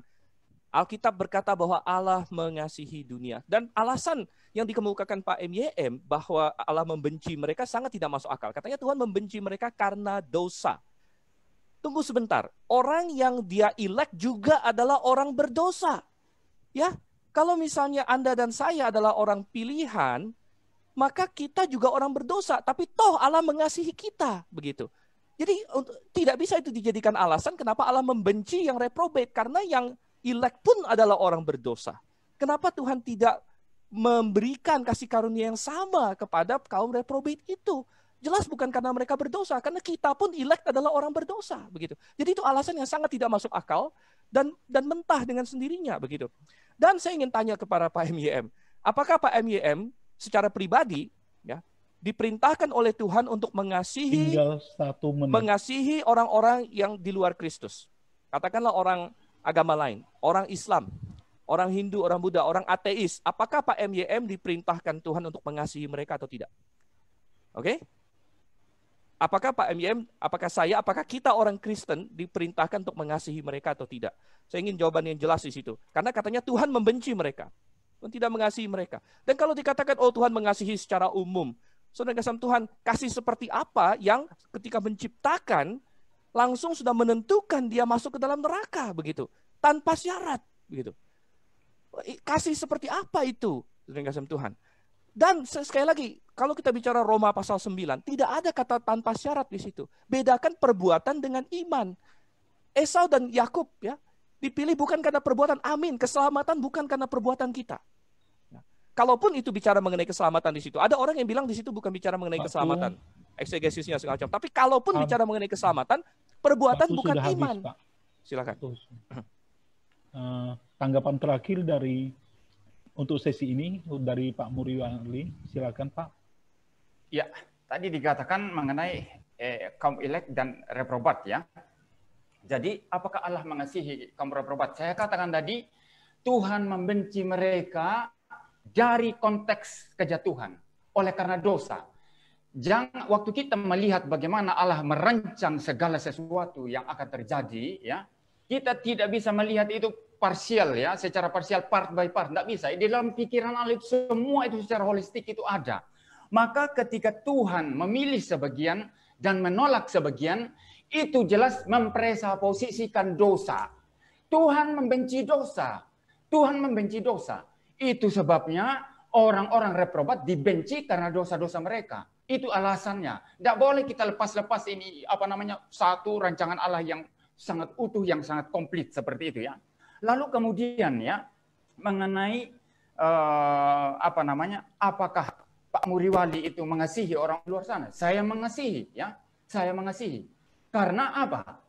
Alkitab berkata bahwa Allah mengasihi dunia. Dan alasan yang dikemukakan Pak MYM bahwa Allah membenci mereka sangat tidak masuk akal. Katanya Tuhan membenci mereka karena dosa. Tunggu sebentar. Orang yang dia elect juga adalah orang berdosa. Ya, kalau misalnya Anda dan saya adalah orang pilihan, maka kita juga orang berdosa. Tapi toh Allah mengasihi kita. Begitu. Jadi tidak bisa itu dijadikan alasan kenapa Allah membenci yang reprobate. Karena yang elect pun adalah orang berdosa. Kenapa Tuhan tidak memberikan kasih karunia yang sama kepada kaum reprobate itu? Jelas bukan karena mereka berdosa, karena kita pun elect adalah orang berdosa, begitu. Jadi itu alasan yang sangat tidak masuk akal dan mentah dengan sendirinya, begitu. Dan saya ingin tanya kepada Pak MYM, apakah Pak MYM secara pribadi ya diperintahkan oleh Tuhan untuk mengasihi orang-orang yang di luar Kristus? Katakanlah orang agama lain, orang Islam, orang Hindu, orang Buddha, orang ateis. Apakah Pak MYM diperintahkan Tuhan untuk mengasihi mereka atau tidak? Oke? Apakah Pak MYM, apakah kita orang Kristen diperintahkan untuk mengasihi mereka atau tidak? Saya ingin jawaban yang jelas di situ. Karena katanya Tuhan membenci mereka. Tuhan tidak mengasihi mereka. Dan kalau dikatakan, oh Tuhan mengasihi secara umum. Saudara kasih Tuhan, kasih seperti apa yang ketika menciptakan, langsung sudah menentukan dia masuk ke dalam neraka begitu, tanpa syarat begitu. Kasih seperti apa itu, saudara kasih Tuhan? Dan sekali lagi, kalau kita bicara Roma pasal 9, tidak ada kata tanpa syarat di situ. Bedakan perbuatan dengan iman. Esau dan Yakub ya dipilih bukan karena perbuatan, amin. Keselamatan bukan karena perbuatan kita. Kalaupun itu bicara mengenai keselamatan di situ, ada orang yang bilang di situ bukan bicara mengenai keselamatan. Eksegesisnya segala macam. Tapi kalaupun bicara mengenai keselamatan, perbuatan bukan iman. Habis, silakan. Tanggapan terakhir untuk sesi ini dari Pak Muriwali, silakan Pak. Ya, tadi dikatakan mengenai kaum elect dan reprobat ya. Jadi apakah Allah mengasihi kaum reprobat? Saya katakan tadi Tuhan membenci mereka dari konteks kejatuhan oleh karena dosa. Jangan waktu kita melihat bagaimana Allah merancang segala sesuatu yang akan terjadi ya, kita tidak bisa melihat itu parsial ya, secara parsial part by part, tidak bisa. Di dalam pikiran Allah semua itu secara holistik itu ada. Maka ketika Tuhan memilih sebagian dan menolak sebagian, Itu jelas mempresposisikan dosa. Tuhan membenci dosa. Tuhan membenci dosa. Itu sebabnya orang-orang reprobat dibenci karena dosa-dosa mereka. Itu alasannya. Tidak boleh kita lepas-lepas ini satu rancangan Allah yang sangat utuh, yang sangat komplit seperti itu ya. Lalu kemudian ya mengenai apakah Pak Muriwali itu mengasihi orang luar sana? Saya mengasihi ya. Saya mengasihi. Karena apa?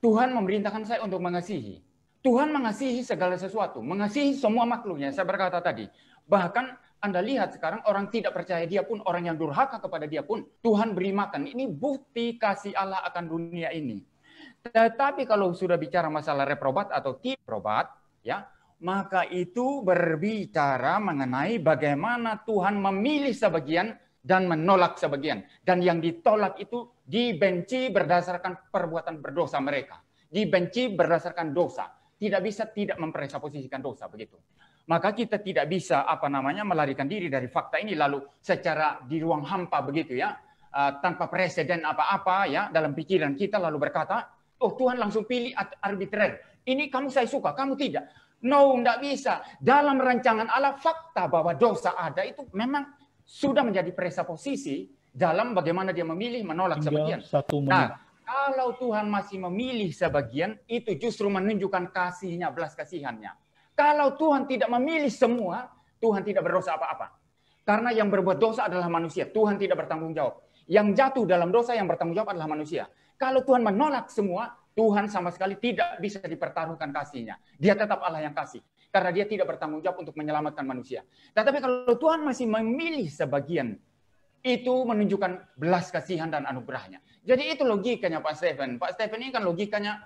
Tuhan memerintahkan saya untuk mengasihi. Tuhan mengasihi segala sesuatu, mengasihi semua makhluknya. Saya berkata tadi, bahkan Anda lihat sekarang orang tidak percaya dia pun, orang yang durhaka kepada dia pun, Tuhan beri makan. Ini bukti kasih Allah akan dunia ini. Tetapi kalau sudah bicara masalah reprobat atau tidak reprobat, ya, maka itu berbicara mengenai bagaimana Tuhan memilih sebagian dan menolak sebagian. Dan yang ditolak itu dibenci berdasarkan perbuatan berdosa mereka. Dibenci berdasarkan dosa. Tidak bisa tidak mempresposisikan dosa begitu. Maka kita tidak bisa melarikan diri dari fakta ini lalu secara di ruang hampa begitu ya, tanpa presiden apa-apa ya dalam pikiran kita lalu berkata, oh Tuhan langsung pilih arbitrer. Ini kamu saya suka, kamu tidak. No, tidak bisa. Dalam rancangan Allah fakta bahwa dosa ada itu memang sudah menjadi presposisi dalam bagaimana dia memilih menolak sebagian. Nah, kalau Tuhan masih memilih sebagian, itu justru menunjukkan kasihnya, belas kasihannya. Kalau Tuhan tidak memilih semua, Tuhan tidak berdosa apa-apa. Karena yang berbuat dosa adalah manusia. Tuhan tidak bertanggung jawab. Yang jatuh dalam dosa yang bertanggung jawab adalah manusia. Kalau Tuhan menolak semua, Tuhan sama sekali tidak bisa dipertaruhkan kasihnya. Dia tetap Allah yang kasih. Karena dia tidak bertanggung jawab untuk menyelamatkan manusia. Tetapi kalau Tuhan masih memilih sebagian, itu menunjukkan belas kasihan dan anugerahnya. Jadi itu logikanya Pak Stephen. Pak Stephen ini kan logikanya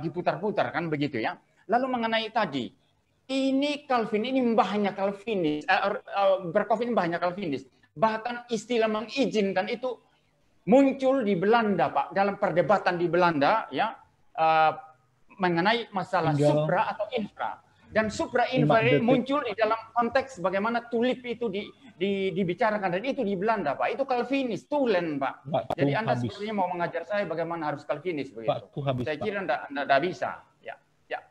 diputar-putar kan begitu ya. Lalu mengenai tadi, ini Calvin, ini mbahnya Calvinis, Berkhof ini mbahnya Calvinis. Bahkan istilah mengizinkan itu muncul di Belanda Pak, dalam perdebatan di Belanda ya mengenai masalah supra atau infra. Dan supra infra muncul di dalam konteks bagaimana tulip itu dibicarakan, dan itu di Belanda Pak. Itu Calvinis, Tulen Pak. Jadi Anda sepertinya mau mengajar saya bagaimana harus Calvinis begitu. Saya kira Anda bisa. Ya. Ya.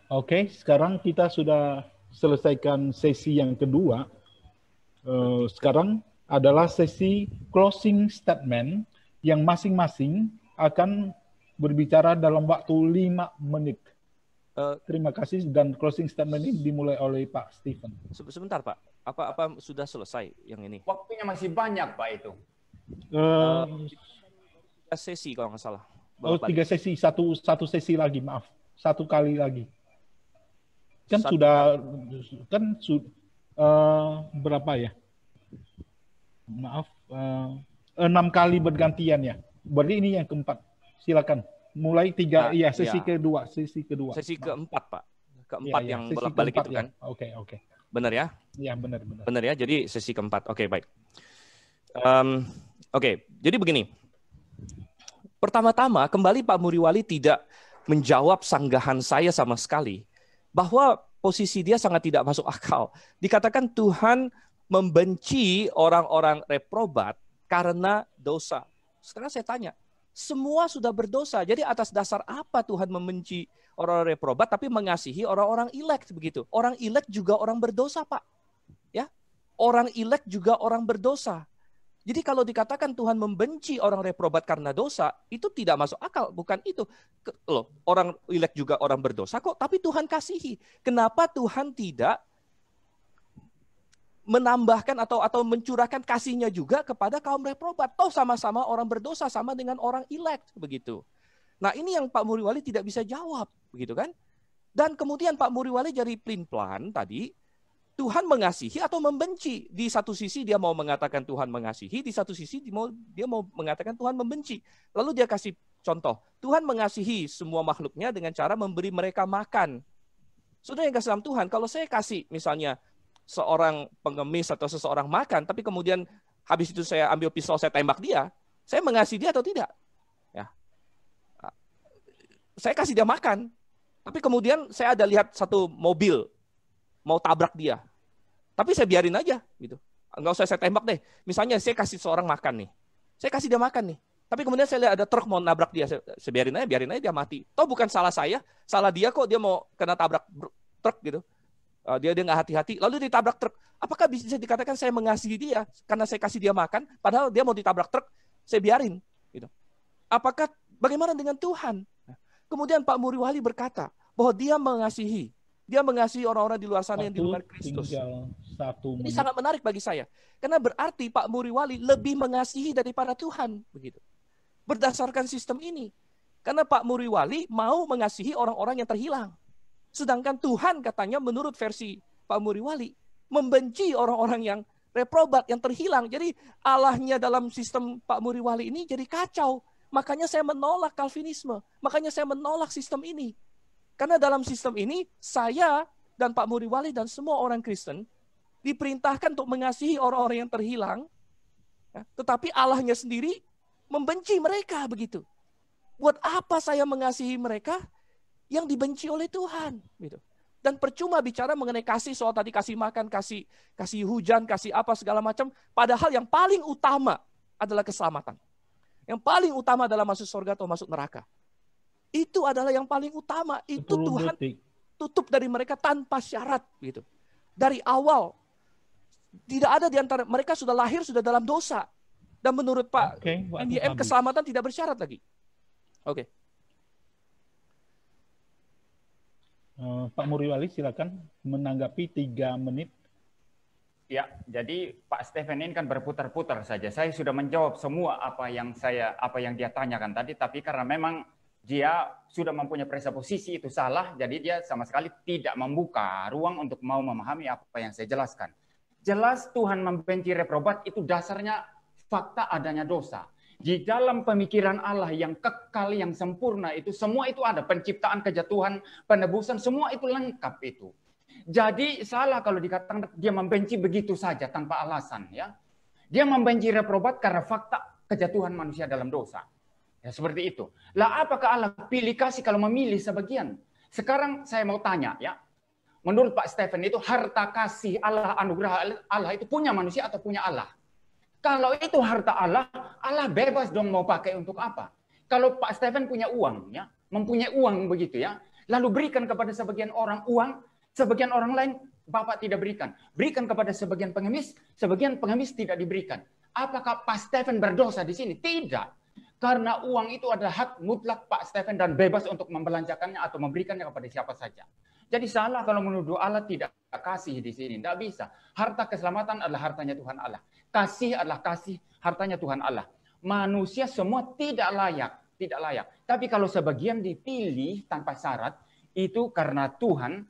Oke, sekarang kita sudah selesaikan sesi yang kedua. Sekarang adalah sesi closing statement yang masing-masing akan berbicara dalam waktu 5 menit. Terima kasih, dan closing statement ini dimulai oleh Pak Stephen. Sebentar Pak, apa sudah selesai yang ini? Waktunya masih banyak Pak itu. 3 sesi kalau nggak salah. 3 sesi, satu sesi lagi, maaf. 1 kali lagi. Kan berapa ya? Maaf, 6 kali bergantian ya. Berarti ini yang keempat. Silakan. Mulai 3, sesi kedua. Sesi keempat Pak. Keempat yang bolak-balik itu kan. Oke. Benar ya? Iya, benar. Benar ya, jadi sesi keempat. Oke, baik. Jadi begini. Pertama-tama, kembali Pak Muriwali tidak menjawab sanggahan saya sama sekali. Bahwa posisi dia sangat tidak masuk akal. Dikatakan Tuhan membenci orang-orang reprobat karena dosa. Sekarang saya tanya, semua sudah berdosa. Jadi atas dasar apa Tuhan membenci orang-orang reprobat tapi mengasihi orang-orang elect begitu? Orang elect juga orang berdosa, Pak. Ya. Orang elect juga orang berdosa. Jadi kalau dikatakan Tuhan membenci orang reprobat karena dosa, itu tidak masuk akal, bukan itu. Loh, orang elect juga orang berdosa kok, tapi Tuhan kasihi. Kenapa Tuhan tidak menambahkan atau mencurahkan kasihnya juga kepada kaum reprobat? Toh sama-sama orang berdosa, sama dengan orang elect begitu. Nah, ini yang Pak Muriwali tidak bisa jawab, begitu kan? Dan kemudian Pak Muriwali jadi pelin-pelan tadi, Tuhan mengasihi atau membenci. Di satu sisi dia mau mengatakan Tuhan mengasihi, di satu sisi dia mau mengatakan Tuhan membenci. Lalu dia kasih contoh, Tuhan mengasihi semua makhluknya dengan cara memberi mereka makan. Saudara yang kasih dalam Tuhan, kalau saya kasih misalnya seorang pengemis atau seseorang makan, tapi kemudian habis itu saya ambil pistol, saya tembak dia, saya mengasihi dia atau tidak? Ya. Saya kasih dia makan, tapi kemudian saya ada lihat satu mobil mau tabrak dia, tapi saya biarin aja, gitu. Nggak usah saya tembak deh. Misalnya saya kasih seorang makan nih, saya kasih dia makan nih, Tapi kemudian saya lihat ada truk mau nabrak dia, saya biarin aja dia mati. Toh bukan salah saya, salah dia kok dia mau kena tabrak truk gitu. Dia nggak hati-hati, lalu ditabrak truk. Apakah bisa dikatakan saya mengasihi dia karena saya kasih dia makan, padahal dia mau ditabrak truk, saya biarin? Gitu. Apakah bagaimana dengan Tuhan? Kemudian Pak Muriwali berkata bahwa dia mengasihi orang-orang di luar sana yang di luar Kristus. Ini sangat menarik bagi saya, karena berarti Pak Muriwali lebih mengasihi daripada Tuhan, begitu. Berdasarkan sistem ini, karena Pak Muriwali mau mengasihi orang-orang yang terhilang. Sedangkan Tuhan katanya menurut versi Pak Muriwali membenci orang-orang yang reprobat, yang terhilang. Jadi Allahnya dalam sistem Pak Muriwali ini jadi kacau. Makanya saya menolak Calvinisme. Makanya saya menolak sistem ini. Karena dalam sistem ini saya dan Pak Muriwali dan semua orang Kristen diperintahkan untuk mengasihi orang-orang yang terhilang. Tetapi Allahnya sendiri membenci mereka begitu. Buat apa saya mengasihi mereka yang dibenci oleh Tuhan, gitu. Dan percuma bicara mengenai kasih, soal tadi kasih makan, kasih hujan, kasih apa segala macam, padahal yang paling utama adalah keselamatan. Yang paling utama adalah masuk surga atau masuk neraka. Itu adalah yang paling utama. Itu Tuhan tutup dari mereka tanpa syarat, gitu. Dari awal tidak ada di antara mereka sudah lahir sudah dalam dosa. Dan menurut Pak NYM keselamatan tidak bersyarat lagi. Oke. Pak Muriwali silakan menanggapi 3 menit. Ya, jadi Pak Stephen ini kan berputar-putar saja. Saya sudah menjawab semua apa yang dia tanyakan tadi, tapi karena memang dia sudah mempunyai presupposisi itu salah, jadi dia sama sekali tidak membuka ruang untuk mau memahami apa yang saya jelaskan. Jelas Tuhan membenci reprobat itu dasarnya fakta adanya dosa. Di dalam pemikiran Allah yang kekal, yang sempurna itu, semua itu ada. Penciptaan, kejatuhan, penebusan, semua itu lengkap itu. Jadi salah kalau dikatakan dia membenci begitu saja tanpa alasan. Ya, dia membenci reprobat karena fakta kejatuhan manusia dalam dosa. Ya, seperti itu. Lah apakah Allah pilih kasih kalau memilih sebagian? Sekarang saya mau tanya ya. Menurut Pak Stephen itu harta kasih Allah, anugerah Allah itu punya manusia atau punya Allah? Kalau itu harta Allah, Allah bebas dong mau pakai untuk apa. Kalau Pak Stephen punya uang, ya, mempunyai uang begitu ya, lalu berikan kepada sebagian orang uang, sebagian orang lain Bapak tidak berikan. Berikan kepada sebagian pengemis tidak diberikan. Apakah Pak Stephen berdosa di sini? Tidak. Karena uang itu adalah hak mutlak Pak Stephen dan bebas untuk membelanjakannya atau memberikannya kepada siapa saja. Jadi salah kalau menuduh Allah tidak kasih di sini. Tidak bisa. Harta keselamatan adalah hartanya Tuhan Allah. Kasih adalah kasih, hartanya Tuhan Allah. Manusia semua tidak layak. Tapi kalau sebagian dipilih tanpa syarat, itu karena Tuhan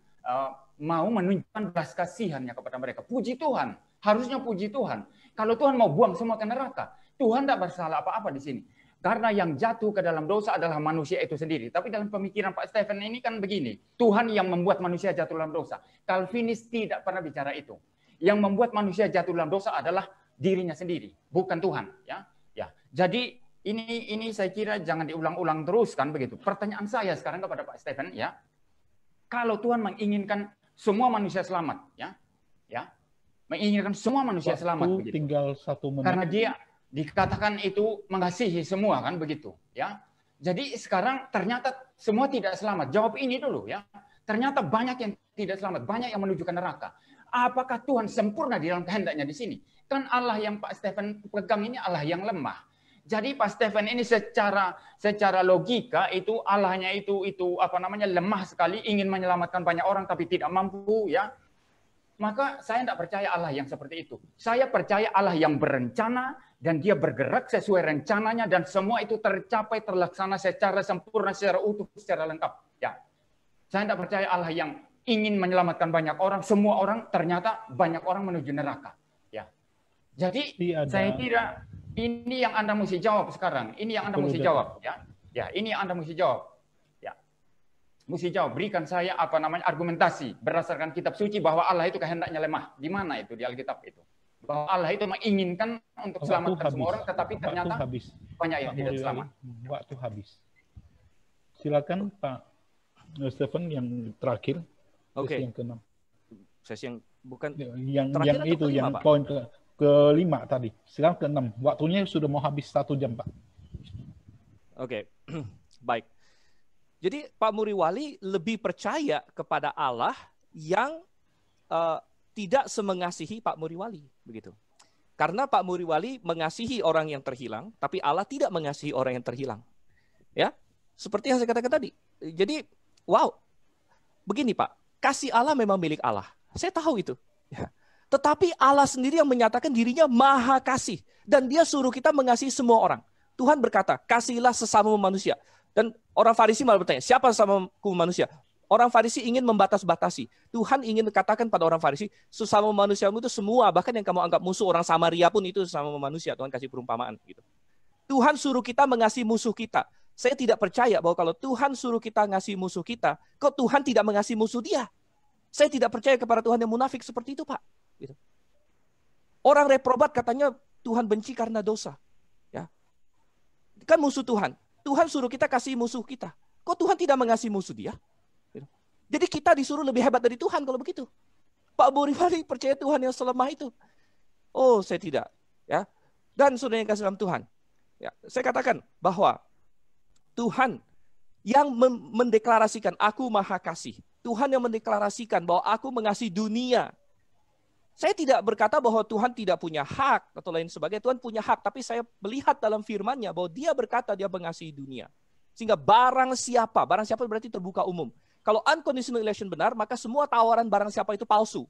mau menunjukkan belas kasihannya kepada mereka. Puji Tuhan. Harusnya puji Tuhan. Kalau Tuhan mau buang semua ke neraka, Tuhan tidak bersalah apa-apa di sini. Karena yang jatuh ke dalam dosa adalah manusia itu sendiri. Tapi dalam pemikiran Pak Stephen ini kan begini. Tuhan yang membuat manusia jatuh dalam dosa. Calvinis tidak pernah bicara itu. Yang membuat manusia jatuh dalam dosa adalah dirinya sendiri, bukan Tuhan. Ya. Jadi ini saya kira jangan diulang-ulang terus kan begitu. Pertanyaan saya sekarang kepada Pak Stephen ya. Kalau Tuhan menginginkan semua manusia selamat, ya, menginginkan semua manusia selamat begitu. Tinggal 1 menit. Karena dia dikatakan itu mengasihi semua kan begitu ya. Jadi sekarang ternyata semua tidak selamat. Jawab ini dulu ya. Ternyata banyak yang tidak selamat, banyak yang menuju ke neraka. Apakah Tuhan sempurna di dalam kehendaknya di sini? Kan Allah yang Pak Stephen pegang ini Allah yang lemah. Jadi Pak Stephen ini secara logika itu Allahnya itu lemah sekali, ingin menyelamatkan banyak orang tapi tidak mampu ya. Maka saya tidak percaya Allah yang seperti itu. Saya percaya Allah yang berencana dan dia bergerak sesuai rencananya dan semua itu tercapai, terlaksana secara sempurna, secara utuh, secara lengkap. Ya, saya tidak percaya Allah yang ingin menyelamatkan banyak orang, semua orang ternyata banyak orang menuju neraka. Ya, jadi saya kira ini yang Anda mesti jawab sekarang. Ini yang Anda mesti jawab. Ya, ini yang Anda mesti jawab. Mesti jawab, berikan saya argumentasi berdasarkan kitab suci bahwa Allah itu kehendaknya lemah. Di mana itu di Alkitab itu? Bahwa Allah itu menginginkan untuk selamatkan semua orang, tetapi ternyata banyak yang tidak selamat. Waktu habis. Silakan Pak Stephen yang terakhir. Oke. Yang ke-6. Sesi yang bukan yang itu yang poin ke-5 tadi. Silakan ke-6. Waktunya sudah mau habis 1 jam, Pak. Oke. Baik. Jadi Pak Muriwali lebih percaya kepada Allah yang tidak semengasihi Pak Muriwali, begitu. Karena Pak Muriwali mengasihi orang yang terhilang, tapi Allah tidak mengasihi orang yang terhilang. Ya, seperti yang saya katakan tadi. Jadi, wow, begini Pak, kasih Allah memang milik Allah. Saya tahu itu. Ya. Tetapi Allah sendiri yang menyatakan dirinya maha kasih. Dan dia suruh kita mengasihi semua orang. Tuhan berkata, kasihilah sesama manusia. Dan orang Farisi malah bertanya, siapa sesamaku manusia? Orang Farisi ingin membatas-batasi. Tuhan ingin katakan pada orang Farisi, sesama manusiamu itu semua, bahkan yang kamu anggap musuh, orang Samaria pun itu sesama manusia. Tuhan kasih perumpamaan. Gitu. Tuhan suruh kita mengasihi musuh kita. Saya tidak percaya bahwa kalau Tuhan suruh kita ngasih musuh kita, kok Tuhan tidak mengasihi musuh dia? Saya tidak percaya kepada Tuhan yang munafik seperti itu, Pak. Gitu. Orang reprobat katanya Tuhan benci karena dosa. Ya. Kan musuh Tuhan. Tuhan suruh kita kasih musuh kita. Kok Tuhan tidak mengasihi musuh dia? Jadi kita disuruh lebih hebat dari Tuhan kalau begitu. Pak Muriwali percaya Tuhan yang selemah itu. Oh, saya tidak. Ya. Dan saudara yang kasih dalam Tuhan. Ya, saya katakan bahwa Tuhan yang mendeklarasikan aku maha kasih. Tuhan yang mendeklarasikan bahwa aku mengasihi dunia. Saya tidak berkata bahwa Tuhan tidak punya hak atau lain sebagainya. Tuhan punya hak, tapi saya melihat dalam firman-Nya bahwa dia berkata dia mengasihi dunia. Sehingga barang siapa berarti terbuka umum. Kalau unconditional election benar, maka semua tawaran barang siapa itu palsu.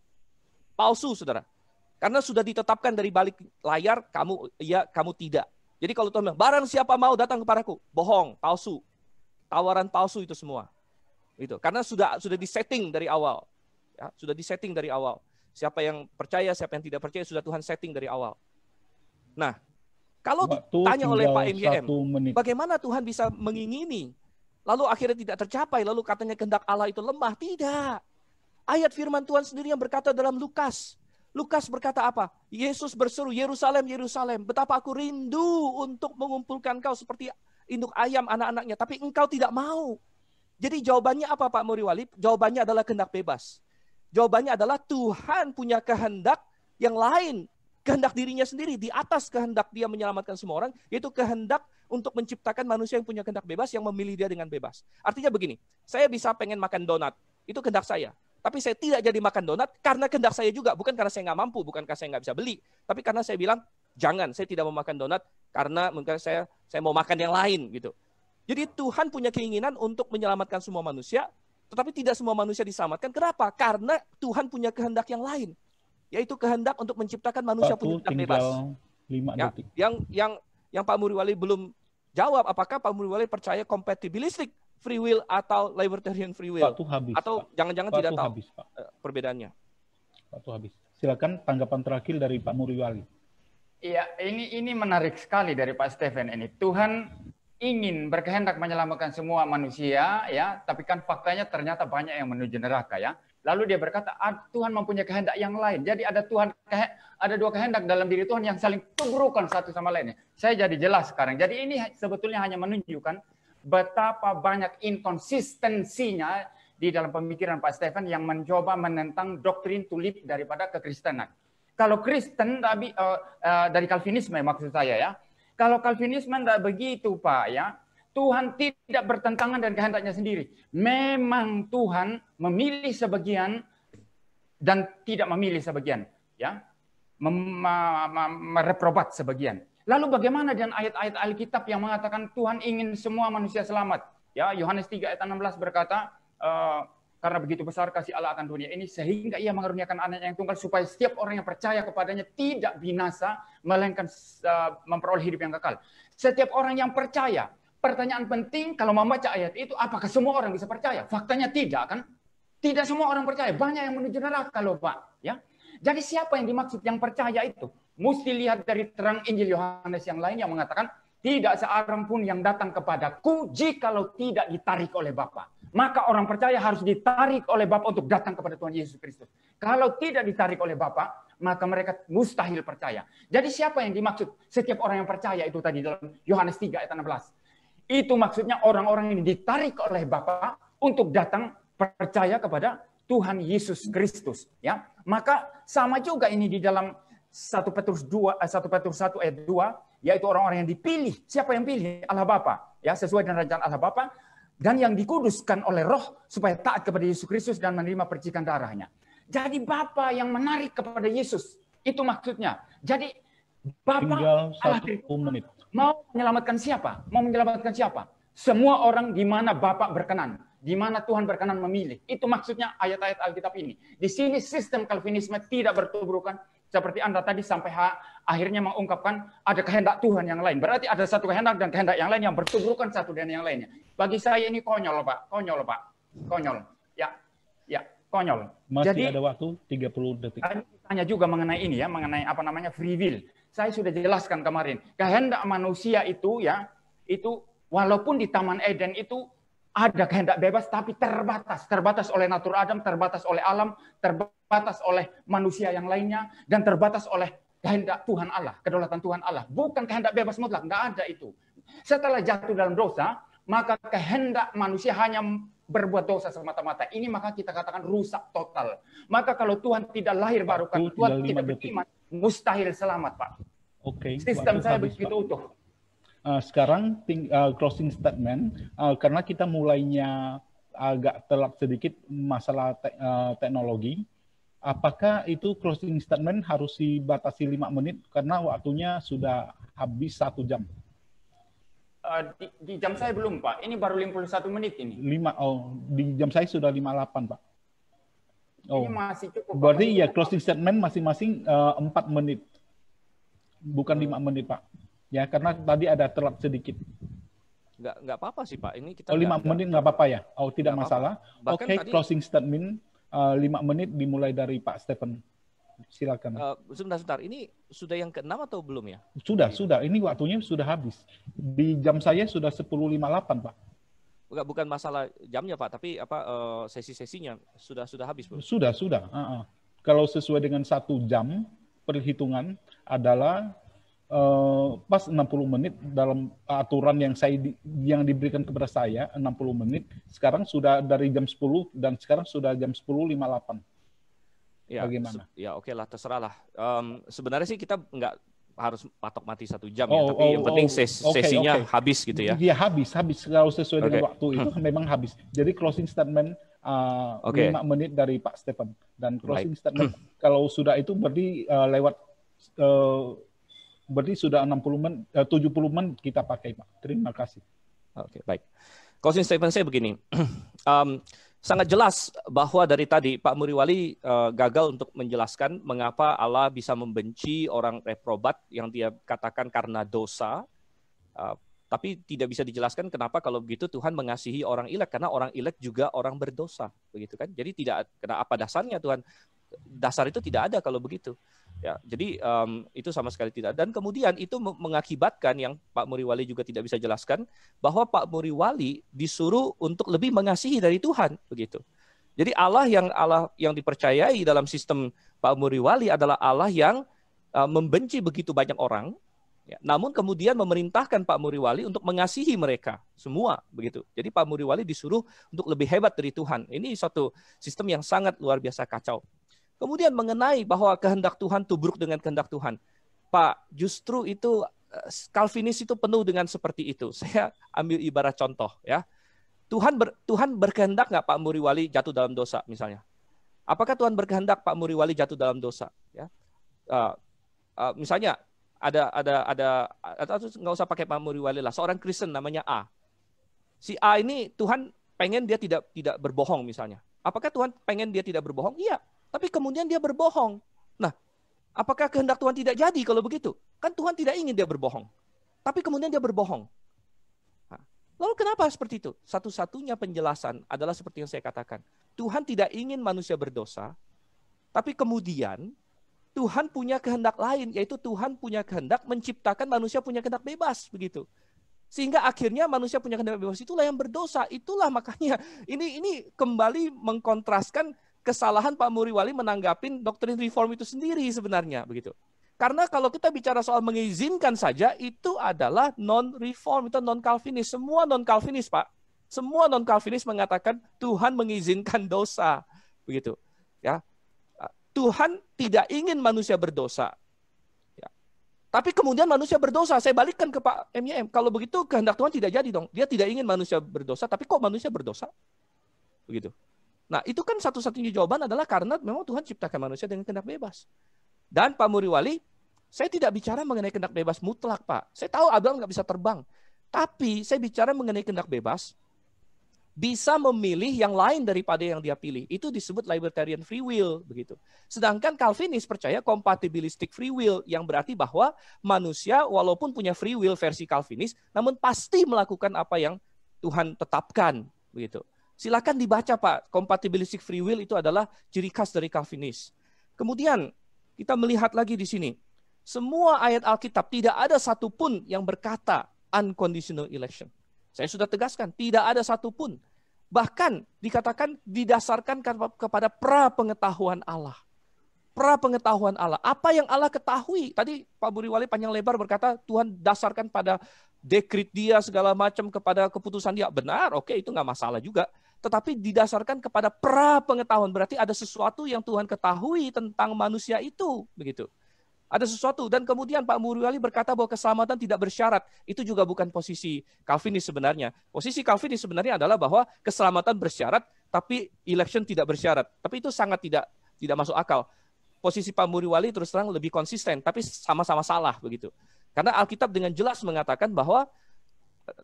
Palsu, saudara. Karena sudah ditetapkan dari balik layar, kamu iya, kamu tidak. Jadi kalau Tuhan bilang, barang siapa mau datang kepadaku, bohong, palsu. Tawaran palsu itu semua. Itu. Karena sudah disetting dari awal. Ya, sudah disetting dari awal. Siapa yang percaya, siapa yang tidak percaya, sudah Tuhan setting dari awal. Nah, kalau ditanya oleh Pak MYM, bagaimana Tuhan bisa mengingini, lalu akhirnya tidak tercapai, lalu katanya kehendak Allah itu lemah? Tidak. Ayat firman Tuhan sendiri yang berkata dalam Lukas. Lukas berkata apa? Yesus berseru, Yerusalem, Yerusalem, betapa aku rindu untuk mengumpulkan kau seperti induk ayam anak-anaknya, tapi engkau tidak mau. Jadi jawabannya apa Pak Muriwali? Jawabannya adalah kehendak bebas. Jawabannya adalah Tuhan punya kehendak yang lain. Kehendak dirinya sendiri di atas kehendak dia menyelamatkan semua orang, yaitu kehendak untuk menciptakan manusia yang punya kehendak bebas, yang memilih dia dengan bebas. Artinya begini, saya bisa pengen makan donat, itu kehendak saya. Tapi saya tidak jadi makan donat karena kehendak saya juga, bukan karena saya nggak mampu, bukan karena saya nggak bisa beli. Tapi karena saya bilang, jangan, saya tidak mau makan donat karena mungkin saya mau makan yang lain gitu. Jadi Tuhan punya keinginan untuk menyelamatkan semua manusia, tetapi tidak semua manusia diselamatkan. Kenapa? Karena Tuhan punya kehendak yang lain, yaitu kehendak untuk menciptakan manusia punya kehendak bebas. 5 detik. Yang Pak Muriwali belum jawab, apakah Pak Muriwali percaya compatibilistic free will atau libertarian free will? Waktu habis, atau jangan-jangan tidak tahu habis, perbedaannya. Waktu habis. Silakan tanggapan terakhir dari Pak Muriwali. Iya, ini menarik sekali dari Pak Stephen ini. Tuhan ingin berkehendak menyelamatkan semua manusia, ya, tapi kan faktanya ternyata banyak yang menuju neraka, ya. Lalu dia berkata, Tuhan mempunyai kehendak yang lain. Jadi ada dua kehendak dalam diri Tuhan yang saling tuburukan satu sama lainnya. Saya jadi jelas sekarang. Jadi ini sebetulnya hanya menunjukkan betapa banyak inkonsistensinya di dalam pemikiran Pak Stephen yang mencoba menentang doktrin tulip daripada kekristenan. Kalau Kristen dari Calvinisme maksud saya, ya. Kalau Calvinisme tidak begitu, Pak, ya. Tuhan tidak bertentangan dengan kehendaknya sendiri. Memang Tuhan memilih sebagian dan tidak memilih sebagian, ya. Mereprobat sebagian. Lalu bagaimana dengan ayat-ayat Alkitab yang mengatakan Tuhan ingin semua manusia selamat? Ya, Yohanes 3 ayat 16 berkata, karena begitu besar kasih Allah akan dunia ini sehingga ia mengaruniakan anaknya yang tunggal supaya setiap orang yang percaya kepadanya tidak binasa melainkan memperoleh hidup yang kekal. Setiap orang yang percaya. Pertanyaan penting kalau membaca ayat itu, apakah semua orang bisa percaya? Faktanya tidak, kan? Tidak semua orang percaya. Banyak yang menuju neraka loh, Pak. Ya. Jadi siapa yang dimaksud yang percaya itu? Mesti lihat dari terang Injil Yohanes yang lain yang mengatakan tidak seorang pun yang datang kepadaku jikalau tidak ditarik oleh Bapa. Maka orang percaya harus ditarik oleh Bapa untuk datang kepada Tuhan Yesus Kristus. Kalau tidak ditarik oleh Bapa, maka mereka mustahil percaya. Jadi siapa yang dimaksud? Setiap orang yang percaya itu tadi dalam Yohanes 3 ayat 16. Itu maksudnya orang-orang ini ditarik oleh Bapa untuk datang percaya kepada Tuhan Yesus Kristus. Ya, maka sama juga ini di dalam 1 Petrus 1 ayat 2, yaitu orang-orang yang dipilih. Siapa yang pilih? Allah Bapa. ya sesuai dengan rencana Allah Bapa, dan yang dikuduskan oleh Roh supaya taat kepada Yesus Kristus dan menerima percikan darahnya. Jadi Bapa yang menarik kepada Yesus, itu maksudnya. Jadi Bapa Tinggal Allah 1 menit. mau menyelamatkan siapa? Mau menyelamatkan siapa? Semua orang di mana Bapa berkenan, di mana Tuhan berkenan memilih. Itu maksudnya ayat-ayat Alkitab ini. Di sini sistem Calvinisme tidak bertubrukan seperti Anda tadi sampai akhirnya mengungkapkan ada kehendak Tuhan yang lain. Berarti ada satu kehendak dan kehendak yang lain yang bertubrukan satu dengan yang lainnya. Bagi saya ini konyol, Pak. Konyol, Pak. Konyol. Ya, konyol. Masih Jadi, ada waktu 30 detik. tanya juga mengenai ini ya, mengenai apa namanya free will. Saya sudah jelaskan kemarin. Kehendak manusia itu ya, itu walaupun di Taman Eden itu ada kehendak bebas tapi terbatas. Terbatas oleh natur Adam, terbatas oleh alam, terbatas oleh manusia yang lainnya, dan terbatas oleh kehendak Tuhan Allah, kedaulatan Tuhan Allah. Bukan kehendak bebas mutlak, nggak ada itu. Setelah jatuh dalam dosa, maka kehendak manusia hanya berbuat dosa semata-mata. Ini maka kita katakan rusak total. Maka kalau Tuhan tidak lahir baru kan, Tuhan tidak beriman, mustahil selamat, Pak. Oke. Sistem saya begitu utuh. Sekarang closing statement, karena kita mulainya agak telat sedikit masalah teknologi, apakah itu closing statement harus dibatasi 5 menit karena waktunya sudah habis 1 jam? Di jam saya belum, Pak. Ini baru 51 menit ini. Di jam saya sudah 58, Pak. Ini masih cukup. Berarti ya closing statement masing-masing 4 menit. Bukan 5 menit, Pak. Ya, karena tadi ada telat sedikit. Nggak apa-apa sih, Pak. Ini kita 5 menit nggak apa-apa ya? Tidak masalah. Oke, tadi, closing statement 5 menit dimulai dari Pak Stephen. Silakan. Sebentar. Ini sudah yang ke-6 atau belum ya? Sudah. Ini waktunya sudah habis. Di jam saya sudah 10.58, Pak. Bukan masalah jamnya, Pak, tapi sesi-sesinya sudah habis, Bro. Sudah. Kalau sesuai dengan 1 jam perhitungan adalah pas 60 menit dalam aturan yang diberikan kepada saya 60 menit. Sekarang sudah dari jam 10 dan sekarang sudah jam 10.58. Ya, bagaimana? Ya oke lah, terserah lah. Sebenarnya sih kita nggak harus patok mati 1 jam ya, tapi yang penting sesinya habis gitu ya. Iya habis. Kalau sesuai dengan waktu itu memang habis. Jadi closing statement 5 menit dari Pak Stephen, dan closing statement kalau sudah itu berarti lewat berarti sudah 70 menit kita pakai, Pak. Terima kasih. Oke, baik. Closing statement saya begini. Sangat jelas bahwa dari tadi Pak Muriwali gagal untuk menjelaskan mengapa Allah bisa membenci orang reprobat yang dia katakan karena dosa. Tapi tidak bisa dijelaskan kenapa kalau begitu Tuhan mengasihi orang elek, karena orang elek juga orang berdosa, begitu kan? Jadi apa dasarnya Tuhan? Dasar itu tidak ada kalau begitu. Ya, jadi itu sama sekali tidak. Dan kemudian itu mengakibatkan yang Pak Muriwali juga tidak bisa jelaskan, bahwa Pak Muriwali disuruh untuk lebih mengasihi dari Tuhan, begitu. Jadi Allah yang dipercayai dalam sistem Pak Muriwali adalah Allah yang membenci begitu banyak orang, ya, namun kemudian memerintahkan Pak Muriwali untuk mengasihi mereka semua, begitu. Jadi Pak Muriwali disuruh untuk lebih hebat dari Tuhan. Ini suatu sistem yang sangat luar biasa kacau. Kemudian mengenai bahwa kehendak Tuhan tubruk dengan kehendak Tuhan. Pak, justru itu Calvinis itu penuh dengan seperti itu. Saya ambil ibarat contoh ya. Tuhan berkehendak nggak Pak Muriwali jatuh dalam dosa misalnya? Apakah Tuhan berkehendak Pak Muriwali jatuh dalam dosa? Ya. Misalnya ada nggak usah pakai Pak Muriwali lah. Seorang Kristen namanya A. Si A ini Tuhan pengen dia tidak berbohong misalnya. Apakah Tuhan pengen dia tidak berbohong? Iya. Tapi kemudian dia berbohong. Nah, apakah kehendak Tuhan tidak jadi kalau begitu? Kan Tuhan tidak ingin dia berbohong. Tapi kemudian dia berbohong. Nah, lalu kenapa seperti itu? Satu-satunya penjelasan adalah seperti yang saya katakan. Tuhan tidak ingin manusia berdosa, tapi kemudian Tuhan punya kehendak lain, yaitu Tuhan punya kehendak menciptakan manusia punya kehendak bebas, begitu. Sehingga akhirnya manusia punya kehendak bebas itulah yang berdosa. Itulah makanya ini kembali mengkontraskan kesalahan Pak Muriwali menanggapin doktrin reform itu sendiri sebenarnya, begitu. Karena kalau kita bicara soal mengizinkan saja, itu adalah non-reform, itu non-Calvinis. Semua non-Calvinis, Pak. Semua non-Calvinis mengatakan Tuhan mengizinkan dosa, begitu. Ya, Tuhan tidak ingin manusia berdosa. Ya. Tapi kemudian manusia berdosa. Saya balikkan ke Pak MYM. Kalau begitu kehendak Tuhan tidak jadi dong. Dia tidak ingin manusia berdosa, tapi kok manusia berdosa? Begitu. Nah, itu kan satu-satunya jawaban adalah karena memang Tuhan ciptakan manusia dengan kehendak bebas. Dan Pak Muriwali, saya tidak bicara mengenai kehendak bebas mutlak, Pak. Saya tahu Abraham nggak bisa terbang. Tapi saya bicara mengenai kehendak bebas, bisa memilih yang lain daripada yang dia pilih. Itu disebut libertarian free will, begitu. Sedangkan Calvinis percaya compatibilistic free will, yang berarti bahwa manusia walaupun punya free will versi Calvinis, namun pasti melakukan apa yang Tuhan tetapkan, begitu. Silakan dibaca, Pak. Compatibilistic free will itu adalah ciri khas dari Calvinis. Kemudian kita melihat lagi di sini, semua ayat Alkitab tidak ada satupun yang berkata unconditional election. Saya sudah tegaskan, tidak ada satupun. Bahkan dikatakan didasarkan kepada pra-pengetahuan Allah. Pra-pengetahuan Allah. Apa yang Allah ketahui? Tadi Pak Muriwali panjang lebar berkata Tuhan dasarkan pada dekrit dia segala macam, kepada keputusan dia. Benar, oke, itu nggak masalah juga. Tetapi didasarkan kepada pra-pengetahuan. Berarti ada sesuatu yang Tuhan ketahui tentang manusia itu. Begitu. Ada sesuatu. Dan kemudian Pak Muriwali berkata bahwa keselamatan tidak bersyarat. Itu juga bukan posisi Calvinis sebenarnya. Posisi Calvinis sebenarnya adalah bahwa keselamatan bersyarat, tapi election tidak bersyarat. Tapi itu sangat tidak masuk akal. Posisi Pak Muriwali terus terang lebih konsisten, tapi sama-sama salah begitu. Karena Alkitab dengan jelas mengatakan bahwa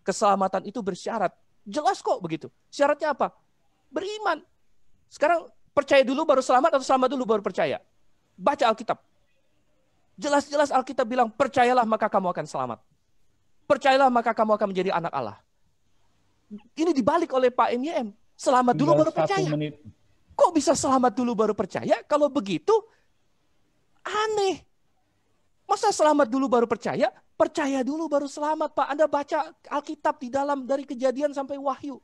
keselamatan itu bersyarat. Jelas kok begitu. Syaratnya apa? Beriman. Sekarang percaya dulu baru selamat atau selamat dulu baru percaya? Baca Alkitab. Jelas-jelas Alkitab bilang, percayalah maka kamu akan selamat. Percayalah maka kamu akan menjadi anak Allah. Ini dibalik oleh Pak MYM. Selamat dulu baru percaya. Kok bisa selamat dulu baru percaya? Kalau begitu, aneh. Masa selamat dulu baru percaya? Percaya dulu baru selamat, Pak. Anda baca Alkitab di dalam dari Kejadian sampai Wahyu.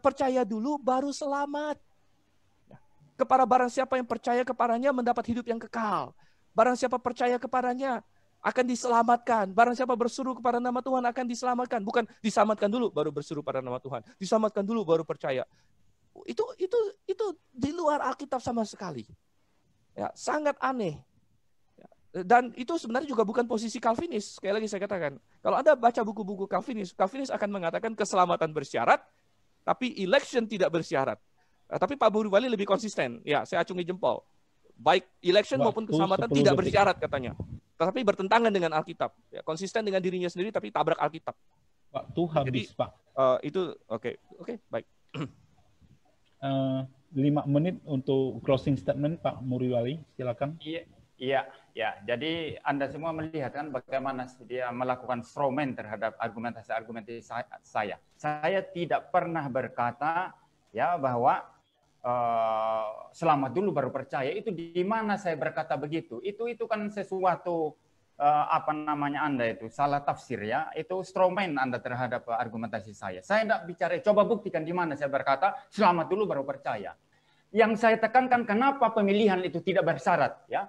Percaya dulu baru selamat. Kepada barang siapa yang percaya kepadanya mendapat hidup yang kekal. Barang siapa percaya kepadanya akan diselamatkan. Barang siapa berseru kepada nama Tuhan akan diselamatkan. Bukan diselamatkan dulu baru berseru pada nama Tuhan. Diselamatkan dulu baru percaya. Itu di luar Alkitab sama sekali. Ya, sangat aneh. Dan itu sebenarnya juga bukan posisi Calvinis. Sekali lagi saya katakan, kalau Anda baca buku-buku Calvinis, Calvinis akan mengatakan keselamatan bersyarat, tapi election tidak bersyarat. Tapi Pak Muriwali lebih konsisten. Ya, saya acungi jempol. Baik election maupun keselamatan tidak bersyarat katanya. Tetapi bertentangan dengan Alkitab. Ya, konsisten dengan dirinya sendiri tapi tabrak Alkitab. Pak, tuh habis, jadi, Pak. Itu oke, baik. 5 menit untuk closing statement, Pak Muriwali, silakan. Iya. Jadi Anda semua melihat kan bagaimana dia melakukan strawman terhadap argumentasi saya. Saya tidak pernah berkata ya bahwa selamat dulu baru percaya. Itu di mana saya berkata begitu? Itu kan sesuatu Anda itu salah tafsir ya. Itu strawman Anda terhadap argumentasi saya. Saya tidak bicara. Coba buktikan di mana saya berkata selamat dulu baru percaya. Yang saya tekankan kenapa pemilihan itu tidak bersyarat ya.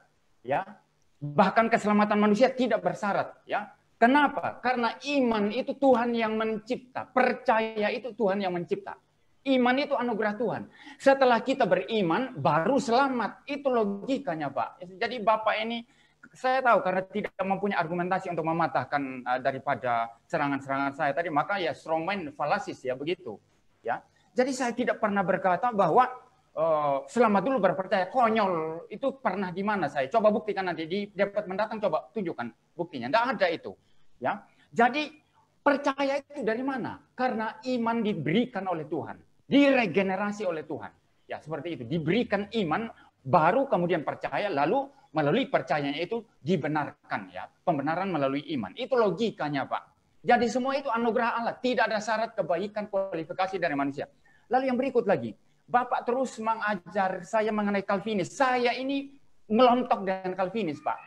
Bahkan keselamatan manusia tidak bersyarat ya. Kenapa? Karena iman itu Tuhan yang mencipta. Percaya itu Tuhan yang mencipta. Iman itu anugerah Tuhan. Setelah kita beriman, baru selamat. Itu logikanya, Pak. Jadi Bapak ini, saya tahu karena tidak mempunyai argumentasi untuk mematahkan daripada serangan-serangan saya tadi, maka ya strongman fallacies ya begitu. Ya. Jadi saya tidak pernah berkata bahwa selamat dulu berpercaya. Konyol. Itu pernah di mana saya? Coba buktikan nanti. Di debat mendatang coba tunjukkan buktinya. Tidak ada itu. Ya. Jadi percaya itu dari mana? Karena iman diberikan oleh Tuhan. Diregenerasi oleh Tuhan. Ya, seperti itu. Diberikan iman, baru kemudian percaya, lalu melalui percayanya itu dibenarkan. Ya, pembenaran melalui iman. Itu logikanya, Pak. Jadi semua itu anugerah Allah. Tidak ada syarat kebaikan kualifikasi dari manusia. Lalu yang berikut lagi. Bapak terus mengajar saya mengenai Calvinis. Saya ini ngelontok dengan Calvinis, Pak.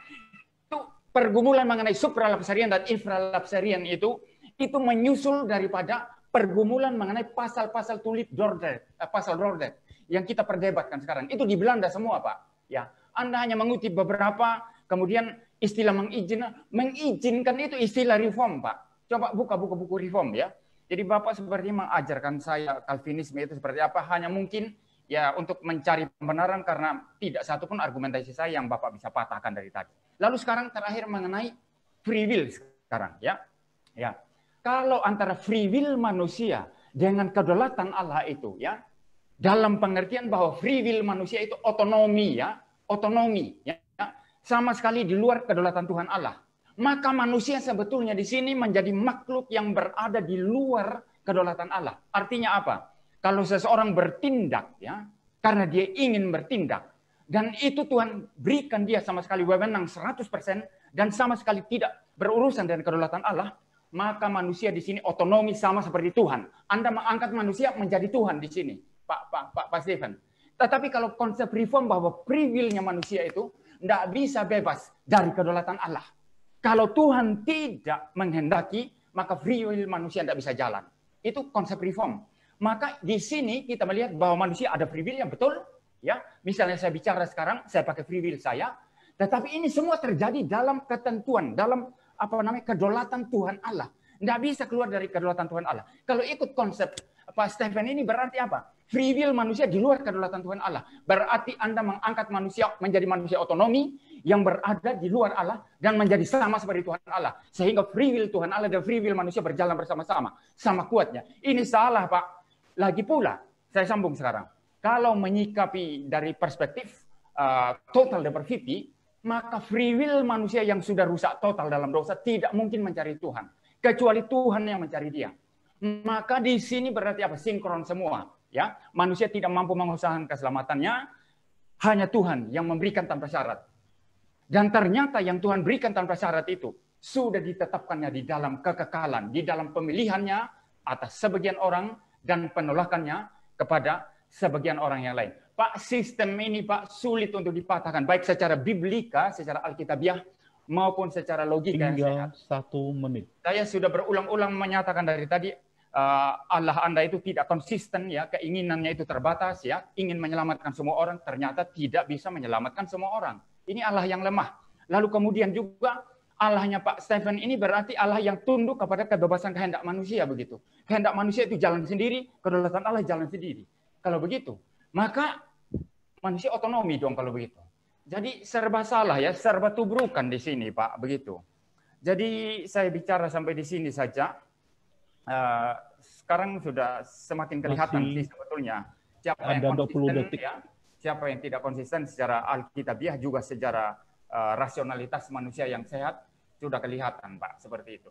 Itu pergumulan mengenai supralapsarian dan infralapsarian itu menyusul daripada pergumulan mengenai pasal-pasal tulip Dordrecht, pasal Dordrecht yang kita perdebatkan sekarang. Itu di Belanda semua, Pak. Ya, Anda hanya mengutip beberapa, kemudian istilah mengizinkan itu istilah reform, Pak. Coba buka buku-buku reform ya. Jadi Bapak seperti mengajarkan saya Calvinisme itu seperti apa, hanya mungkin ya untuk mencari pembenaran karena tidak satupun argumentasi saya yang Bapak bisa patahkan dari tadi. Lalu sekarang terakhir mengenai free will sekarang, ya. Ya. Kalau antara free will manusia dengan kedaulatan Allah itu, ya, dalam pengertian bahwa free will manusia itu otonomi, ya, otonomi, ya, sama sekali di luar kedaulatan Tuhan Allah. Maka manusia sebetulnya di sini menjadi makhluk yang berada di luar kedaulatan Allah. Artinya apa? Kalau seseorang bertindak, ya, karena dia ingin bertindak, dan itu Tuhan berikan dia sama sekali wewenang 100% dan sama sekali tidak berurusan dengan kedaulatan Allah, maka manusia di sini otonomi sama seperti Tuhan. Anda mengangkat manusia menjadi Tuhan di sini, Pak Stephen. Tetapi kalau konsep reform bahwa free will-nya manusia itu tidak bisa bebas dari kedaulatan Allah. Kalau Tuhan tidak menghendaki, maka free will manusia tidak bisa jalan. Itu konsep reform. Maka di sini kita melihat bahwa manusia ada free will yang betul. Ya, misalnya saya bicara sekarang, saya pakai free will saya. Tetapi ini semua terjadi dalam ketentuan, dalam kedaulatan Tuhan Allah. Tidak bisa keluar dari kedaulatan Tuhan Allah. Kalau ikut konsep Pak Stephen ini berarti apa? Free will manusia di luar kedaulatan Tuhan Allah. Berarti Anda mengangkat manusia menjadi manusia otonomi yang berada di luar Allah dan menjadi sama seperti Tuhan Allah. Sehingga free will Tuhan Allah dan free will manusia berjalan bersama-sama. Sama kuatnya. Ini salah, Pak. Lagi pula, saya sambung sekarang. Kalau menyikapi dari perspektif total diversity, maka free will manusia yang sudah rusak total dalam dosa tidak mungkin mencari Tuhan. Kecuali Tuhan yang mencari dia. Maka di sini berarti apa? Sinkron semua. Ya, manusia tidak mampu mengusahakan keselamatannya, hanya Tuhan yang memberikan tanpa syarat. Dan ternyata yang Tuhan berikan tanpa syarat itu sudah ditetapkannya di dalam kekekalan, di dalam pemilihannya atas sebagian orang dan penolakannya kepada sebagian orang yang lain. Pak, sistem ini Pak sulit untuk dipatahkan, baik secara biblika, secara alkitabiah, maupun secara logika yang sehat. Tinggal 1 menit. Saya sudah berulang-ulang menyatakan dari tadi, Allah Anda itu tidak konsisten, ya, keinginannya itu terbatas, ya, ingin menyelamatkan semua orang, ternyata tidak bisa menyelamatkan semua orang. Ini Allah yang lemah. Lalu kemudian juga Allahnya Pak Stephen ini berarti Allah yang tunduk kepada kebebasan kehendak manusia begitu. Kehendak manusia itu jalan sendiri, kedaulatan Allah jalan sendiri. Kalau begitu, maka manusia otonomi dong kalau begitu. Jadi serba salah, ya, serba tubrukan di sini Pak begitu. Jadi saya bicara sampai di sini saja. Sekarang sudah semakin kelihatan sih sebetulnya siapa yang konsisten, ya, siapa yang tidak konsisten secara alkitabiah juga secara rasionalitas manusia yang sehat sudah kelihatan Pak, seperti itu.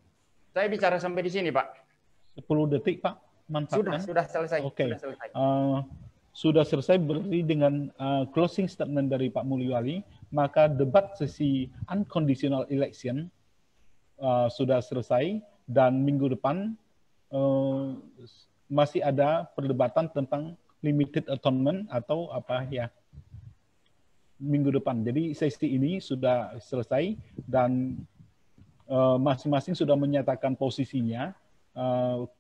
Saya bicara sampai di sini Pak. 10 detik Pak, manfaatkan. Sudah selesai. Oke. Sudah selesai. Sudah selesai berarti dengan closing statement dari Pak Mulyawali, maka debat sesi unconditional election sudah selesai dan minggu depan masih ada perdebatan tentang limited atonement atau apa ya minggu depan. Jadi sesi ini sudah selesai dan masing-masing sudah menyatakan posisinya.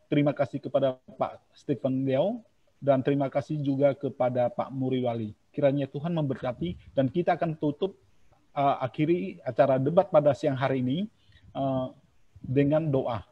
Terima kasih kepada Pak Stephen Liao dan terima kasih juga kepada Pak Mulyawali. Kiranya Tuhan memberkati dan kita akan tutup akhiri acara debat pada siang hari ini dengan doa.